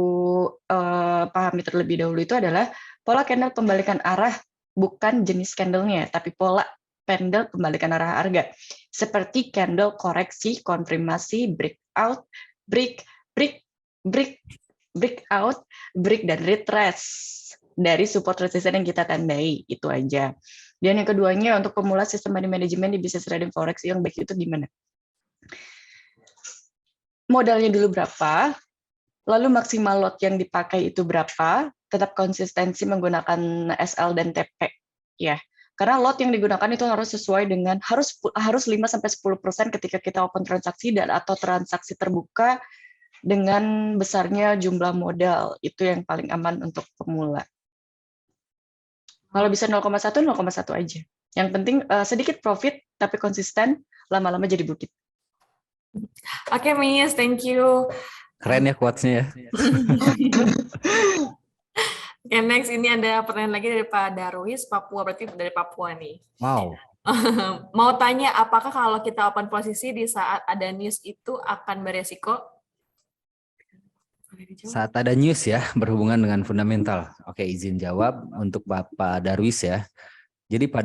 Speaker 3: pahami terlebih dahulu itu adalah pola candle pembalikan arah, bukan jenis candlenya, tapi pola candle pembalikan arah harga. Seperti candle koreksi, konfirmasi, breakout, breakout, break, dan retrace dari support resistance yang kita tandai. Itu aja. Dan yang keduanya, untuk pemula sistem money management di bisnis trading forex yang baik itu gimana? Modalnya dulu berapa, lalu maksimal lot yang dipakai itu berapa, tetap konsistensi menggunakan SL dan TP ya. Karena lot yang digunakan itu harus sesuai dengan harus 5-10% ketika kita open transaksi dan atau transaksi terbuka dengan besarnya jumlah modal. Itu yang paling aman untuk pemula. Kalau bisa 0,1 aja. Yang penting sedikit profit tapi konsisten, lama-lama jadi bukit.
Speaker 1: Oke, Miss, thank you.
Speaker 2: Keren ya quotes-nya ya.
Speaker 1: Oke, next ini ada pertanyaan lagi dari Pak Darwis, Papua, berarti dari Papua nih.
Speaker 2: Wow.
Speaker 1: Mau tanya, apakah kalau kita open posisi di saat ada news itu akan beresiko? Boleh dijawab?
Speaker 2: Saat ada news ya berhubungan dengan fundamental. Oke, izin jawab untuk Bapak Darwis ya. Jadi Pak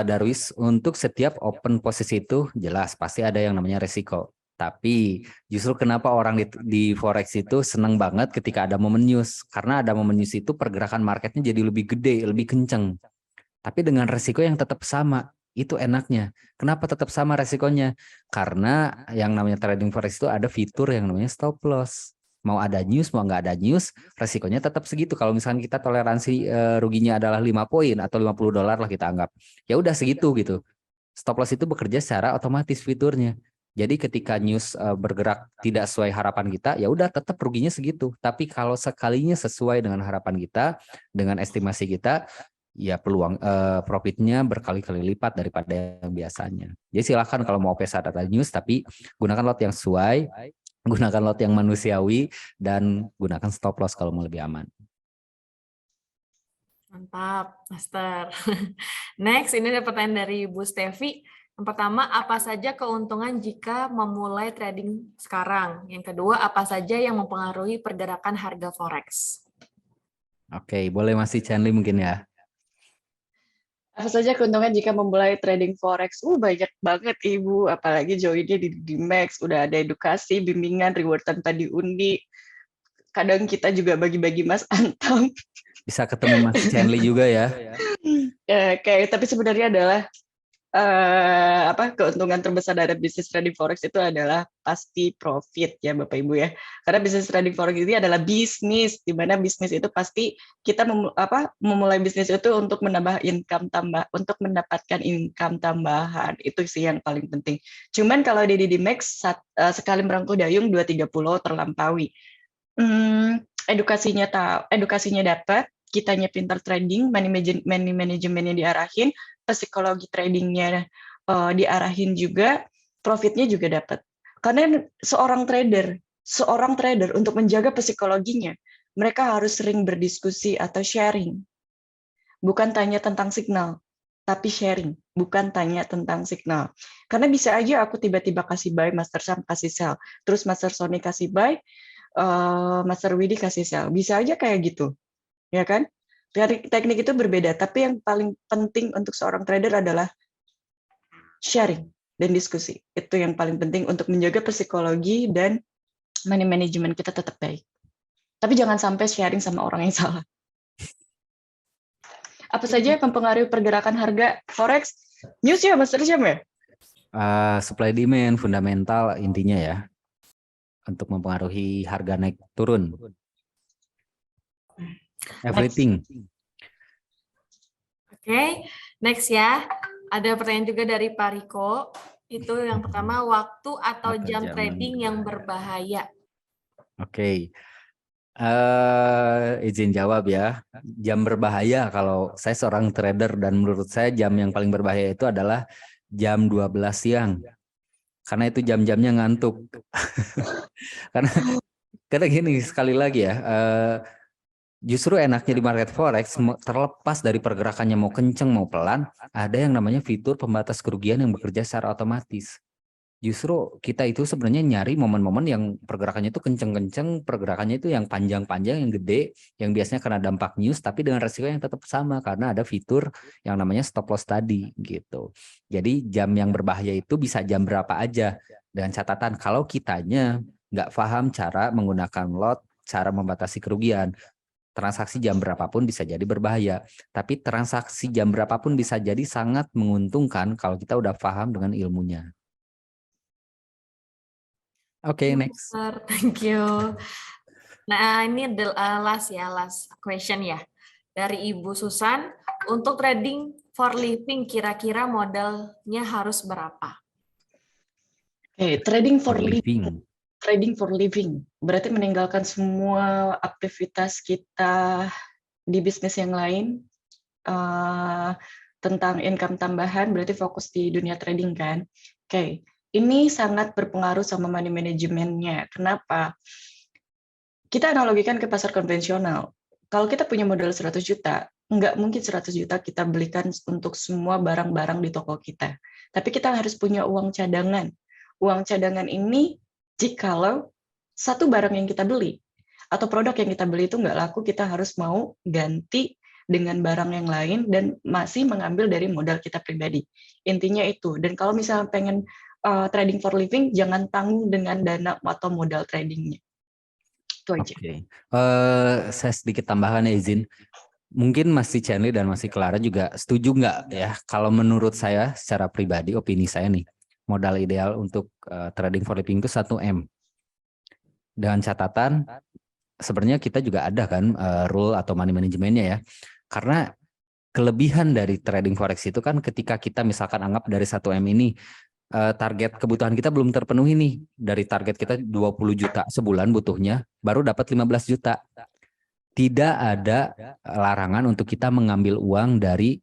Speaker 2: Darwis, untuk setiap open posisi itu jelas pasti ada yang namanya resiko. Tapi justru kenapa orang di Forex itu senang banget ketika ada momen news. Karena ada momen news itu pergerakan marketnya jadi lebih gede, lebih kenceng. Tapi dengan resiko yang tetap sama. Itu enaknya. Kenapa tetap sama resikonya? Karena yang namanya trading Forex itu ada fitur yang namanya stop loss. Mau ada news, mau nggak ada news, resikonya tetap segitu. Kalau misalkan kita toleransi ruginya adalah 5 poin atau $50 lah kita anggap. Ya udah segitu gitu. Stop loss itu bekerja secara otomatis fiturnya. Jadi ketika news bergerak tidak sesuai harapan kita, ya udah tetap ruginya segitu. Tapi kalau sekalinya sesuai dengan harapan kita, dengan estimasi kita, ya peluang profitnya berkali-kali lipat daripada yang biasanya. Jadi silakan kalau mau saat ada news, tapi gunakan lot yang sesuai, gunakan lot yang manusiawi, dan gunakan stop loss kalau mau lebih aman.
Speaker 1: Mantap, Master. Next, ini ada pertanyaan dari Bu Stevi. Yang pertama, apa saja keuntungan jika memulai trading sekarang? Yang kedua, apa saja yang mempengaruhi pergerakan harga Forex?
Speaker 2: Oke, boleh masih Chanli mungkin ya.
Speaker 3: Apa saja keuntungan jika memulai trading forex? Banyak banget Ibu, apalagi joinnya di Max, udah ada edukasi, bimbingan, reward tanpa diundi. Kadang kita juga bagi-bagi Mas Antam.
Speaker 2: Bisa ketemu Mas Chanli juga ya.
Speaker 3: Tapi sebenarnya adalah keuntungan terbesar dari bisnis trading forex itu adalah pasti profit ya Bapak Ibu ya. Karena bisnis trading forex ini adalah bisnis, di mana bisnis itu pasti kita memulai bisnis itu untuk menambah income untuk mendapatkan income tambahan. Itu sih yang paling penting. Cuman kalau di Max sekali merangkul dayung 2-3 pulau terlampaui. Edukasinya dapat, kitanya pintar trading, money manajemennya diarahin, psikologi tradingnya diarahin juga, profitnya juga dapat. Karena seorang trader untuk menjaga psikologinya, mereka harus sering berdiskusi atau sharing. Bukan tanya tentang signal, tapi sharing, bukan tanya tentang signal. Karena bisa aja aku tiba-tiba kasih buy, Master Sam kasih sell, terus Master Sony kasih buy, Master Widi kasih sell. Bisa aja kayak gitu, ya kan? Teknik itu berbeda, tapi yang paling penting untuk seorang trader adalah sharing dan diskusi. Itu yang paling penting untuk menjaga psikologi dan money management kita tetap baik. Tapi jangan sampai sharing sama orang yang salah. Apa saja yang mempengaruhi pergerakan harga forex? News ya, Master Syam ya?
Speaker 2: Supply demand, fundamental intinya ya. Untuk mempengaruhi harga naik turun. Everything.
Speaker 1: Oke, next ya. Ada pertanyaan juga dari Pak Riko. Itu yang pertama, waktu atau jam trading yang berbahaya.
Speaker 2: Oke. Izin jawab ya. Jam berbahaya kalau saya seorang trader dan menurut saya jam yang paling berbahaya itu adalah jam 12 siang. Karena itu jam-jamnya ngantuk. karena gini sekali lagi ya, justru enaknya di market forex terlepas dari pergerakannya mau kenceng mau pelan, ada yang namanya fitur pembatas kerugian yang bekerja secara otomatis. Justru kita itu sebenarnya nyari momen-momen yang pergerakannya itu kenceng-kenceng, pergerakannya itu yang panjang-panjang, yang gede, yang biasanya kena dampak news, tapi dengan resiko yang tetap sama karena ada fitur yang namanya stop loss tadi gitu. Jadi jam yang berbahaya itu bisa jam berapa aja. Dengan catatan kalau kitanya nggak paham cara menggunakan lot, cara membatasi kerugian, transaksi jam berapapun bisa jadi berbahaya. Tapi transaksi jam berapapun bisa jadi sangat menguntungkan kalau kita udah paham dengan ilmunya. Oke, next.
Speaker 1: Thank you. Nah, ini the last question ya. Dari Ibu Susan, untuk trading for living kira-kira modalnya harus berapa?
Speaker 3: Trading for living. Trading for living berarti meninggalkan semua aktivitas kita di bisnis yang lain, tentang income tambahan, berarti fokus di dunia trading kan. Ini sangat berpengaruh sama money manajemennya. Kenapa? Kita analogikan ke pasar konvensional. Kalau kita punya modal 100 juta, nggak mungkin 100 juta kita belikan untuk semua barang-barang di toko kita. Tapi kita harus punya uang cadangan. Uang cadangan ini jikalau satu barang yang kita beli atau produk yang kita beli itu nggak laku, kita harus mau ganti dengan barang yang lain dan masih mengambil dari modal kita pribadi. Intinya itu. Dan kalau misalnya pengen trading for living, jangan tanggung dengan dana atau modal tradingnya. Itu aja.
Speaker 2: Oke. Saya sedikit tambahan ya, izin. Mungkin Mas Chandli dan Mas Clara juga setuju nggak ya? Kalau menurut saya secara pribadi, opini saya nih, modal ideal untuk trading for living itu 1 M. Dengan catatan, sebenarnya kita juga ada kan rule atau money managementnya ya. Karena kelebihan dari trading forex itu kan ketika kita misalkan anggap dari 1 M ini target kebutuhan kita belum terpenuhi nih. Dari target kita 20 juta sebulan butuhnya, baru dapat 15 juta. Tidak ada larangan untuk kita mengambil uang dari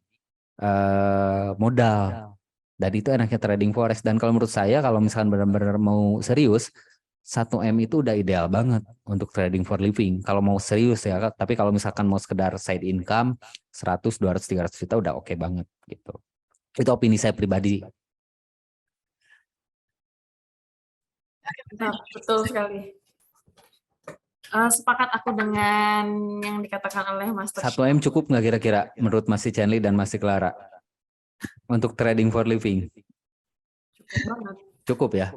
Speaker 2: modal. Dan itu enaknya trading forex. Dan kalau menurut saya, kalau misalkan benar-benar mau serius, 1 M itu udah ideal banget untuk trading for living. Kalau mau serius ya, tapi kalau misalkan mau sekedar side income, 100, 200, 300 juta udah oke banget gitu. Itu opini saya pribadi.
Speaker 1: Betul sekali. Sepakat aku dengan yang dikatakan oleh Master
Speaker 2: 1 M cukup nggak kira-kira menurut Mas Chandli dan Mas Clara untuk trading for living?
Speaker 1: Cukup banget.
Speaker 2: Cukup ya?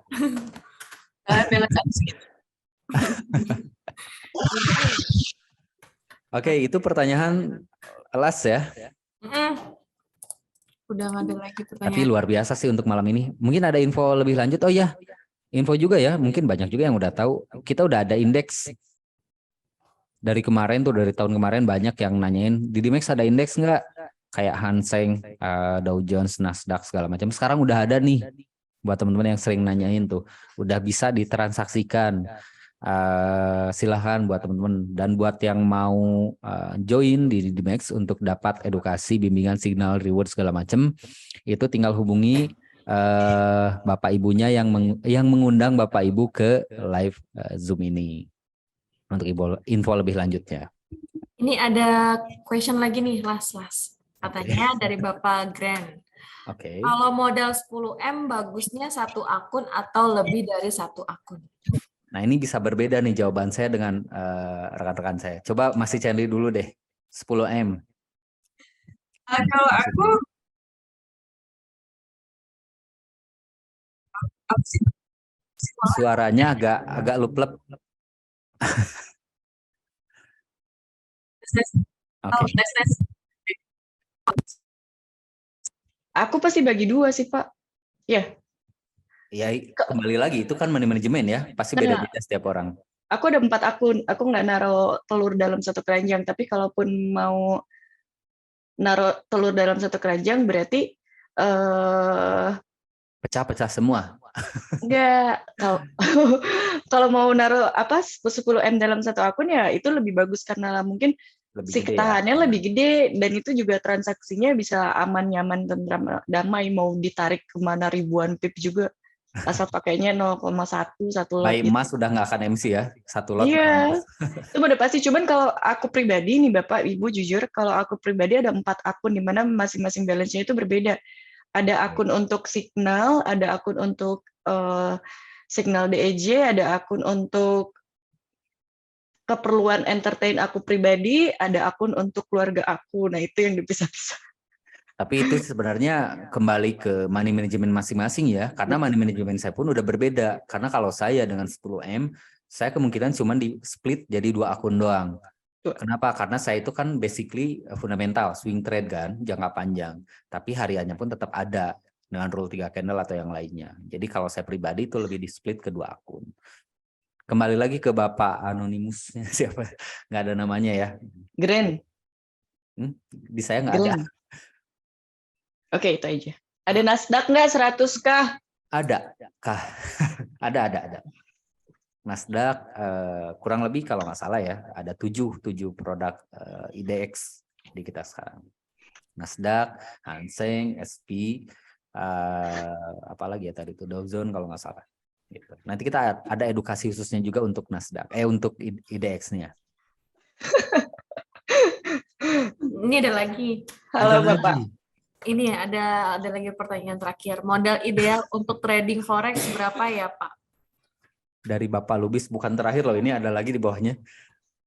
Speaker 2: Oke, itu pertanyaan last ya.
Speaker 1: Udah nggak ada lagi
Speaker 2: Tapi
Speaker 1: pertanyaan.
Speaker 2: luar biasa sih untuk malam ini. Mungkin ada info lebih lanjut. Oh ya, info juga ya. Mungkin banyak juga yang udah tahu. Kita udah ada indeks. Dari kemarin tuh, dari tahun kemarin banyak yang nanyain, di Dimex ada indeks nggak? Kayak Hang Seng, Dow Jones, Nasdaq segala macam. Sekarang udah ada nih. Buat teman-teman yang sering nanyain tuh. Udah bisa ditransaksikan. Silahkan buat teman-teman. Dan buat yang mau join di Dimex untuk dapat edukasi, bimbingan, signal, reward segala macam, itu tinggal hubungi Bapak Ibunya yang mengundang Bapak Ibu ke live Zoom ini untuk info lebih lanjutnya.
Speaker 1: Ini ada question lagi nih, last. Katanya dari Bapak Grand.
Speaker 2: Oke.
Speaker 1: Kalau modal 10M bagusnya 1 akun atau lebih dari 1 akun?
Speaker 2: Nah, ini bisa berbeda nih jawaban saya dengan rekan-rekan saya. Coba Mas Chandli dulu deh. 10M.
Speaker 1: Kalau aku
Speaker 2: Suaranya agak luplep. Oke.
Speaker 3: Aku pasti bagi 2 sih, Pak. Ya.
Speaker 2: Ya, kembali lagi itu kan manajemen ya, pasti beda-beda setiap orang.
Speaker 3: Aku ada 4 akun. Aku nggak naruh telur dalam satu keranjang, tapi kalaupun mau naruh telur dalam satu keranjang berarti
Speaker 2: Pecah-pecah semua.
Speaker 3: enggak. Kalau mau naruh 10M dalam satu akun ya itu lebih bagus karena mungkin
Speaker 2: Lebih
Speaker 3: si
Speaker 2: gede
Speaker 3: ketahanannya
Speaker 2: ya.
Speaker 3: lebih gede dan itu juga transaksinya bisa aman, nyaman, tentram, damai, mau ditarik kemana ribuan pip juga asal pakainya 0,1 satu lot
Speaker 2: Baik,
Speaker 3: gitu.
Speaker 2: Mas udah nggak akan MC ya, 1 lot.
Speaker 3: Iya, itu udah pasti. Cuman kalau aku pribadi nih Bapak Ibu jujur, kalau aku pribadi ada 4 akun di mana masing-masing balance-nya itu berbeda. Ada akun untuk signal, ada akun untuk signal DEJ, ada akun untuk keperluan entertain aku pribadi, ada akun untuk keluarga aku. Nah, itu yang dipisah-pisah.
Speaker 2: Tapi itu sebenarnya kembali ke money management masing-masing ya, karena money management saya pun udah berbeda. Karena kalau saya dengan 10M, saya kemungkinan cuma di split jadi 2 akun doang. Kenapa? Karena saya itu kan basically fundamental, swing trade kan, jangka panjang. Tapi hariannya pun tetap ada dengan rule 3 candle atau yang lainnya. Jadi kalau saya pribadi itu lebih di split ke 2 akun. Kembali lagi ke Bapak Anonymous, siapa? Nggak ada namanya ya.
Speaker 3: Grand.
Speaker 2: Di saya nggak ada.
Speaker 3: Oke, itu aja. Ada Nasdaq nggak 100 kah?
Speaker 2: Ada kah? Ada. Nasdaq kurang lebih kalau nggak salah ya, ada 7 produk IDX di kita sekarang. Nasdaq, Hang Seng, SP, apalagi ya tadi itu Dow Jones kalau nggak salah. Gitu. Nanti kita ada edukasi khususnya juga untuk Nasdaq, untuk IDX-nya.
Speaker 1: Ini ada lagi.
Speaker 3: Halo Bapak.
Speaker 1: Ini ya, ada lagi pertanyaan terakhir. Modal ideal untuk trading forex berapa ya, Pak?
Speaker 2: Dari Bapak Lubis, bukan terakhir loh, ini ada lagi di bawahnya.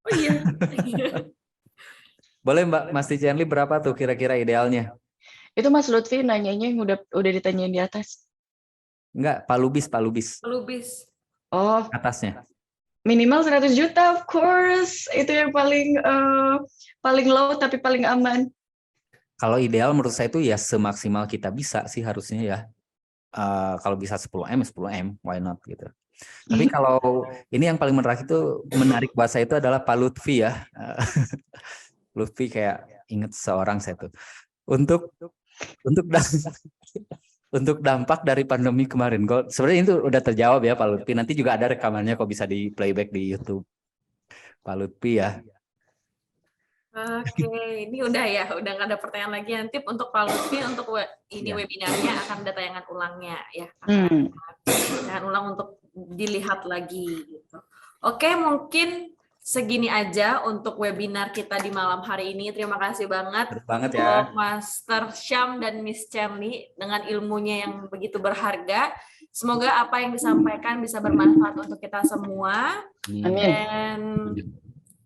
Speaker 1: Oh iya.
Speaker 2: Boleh Mbak Mas Tijanli, berapa tuh kira-kira idealnya?
Speaker 3: Itu Mas Lutfi nanyanya yang udah ditanyain di atas.
Speaker 2: Enggak, Pak Lubis
Speaker 1: Lubis.
Speaker 3: Oh,
Speaker 2: atasnya.
Speaker 3: minimal 100 juta, of course. Itu yang paling low tapi paling aman.
Speaker 2: Kalau ideal menurut saya itu ya semaksimal kita bisa sih harusnya ya. Kalau bisa 10M, 10M, why not gitu. Tapi kalau ini yang paling menarik buat saya itu adalah Pak Lutfi ya. Lutfi kayak inget seorang saya tuh. Untuk untuk dampak dari pandemi kemarin, sebenarnya itu udah terjawab ya Pak Lutfi. Nanti juga ada rekamannya kok bisa di playback di YouTube. Pak Lutfi ya.
Speaker 1: Oke, ini udah ya, udah nggak ada pertanyaan lagi. Nanti untuk Pak Lutfi, untuk ini
Speaker 2: Ya.
Speaker 1: webinarnya akan ada tayangan ulangnya ya. Akan tayangan ulang untuk dilihat lagi gitu. Oke, mungkin segini aja untuk webinar kita di malam hari ini. Terima kasih banget
Speaker 2: Betul banget ya.
Speaker 1: untuk Master Syam dan Miss Cherly dengan ilmunya yang begitu berharga. Semoga apa yang disampaikan bisa bermanfaat untuk kita semua.
Speaker 3: Amin.
Speaker 1: Dan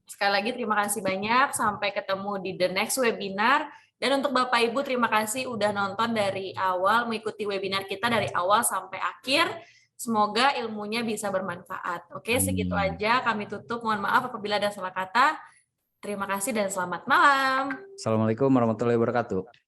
Speaker 1: sekali lagi terima kasih banyak. Sampai ketemu di the next webinar. Dan untuk Bapak Ibu, terima kasih udah nonton dari awal, mengikuti webinar kita dari awal sampai akhir. Semoga ilmunya bisa bermanfaat. Oke, segitu aja. Kami tutup. Mohon maaf apabila ada salah kata. Terima kasih dan selamat malam.
Speaker 2: Assalamualaikum warahmatullahi wabarakatuh.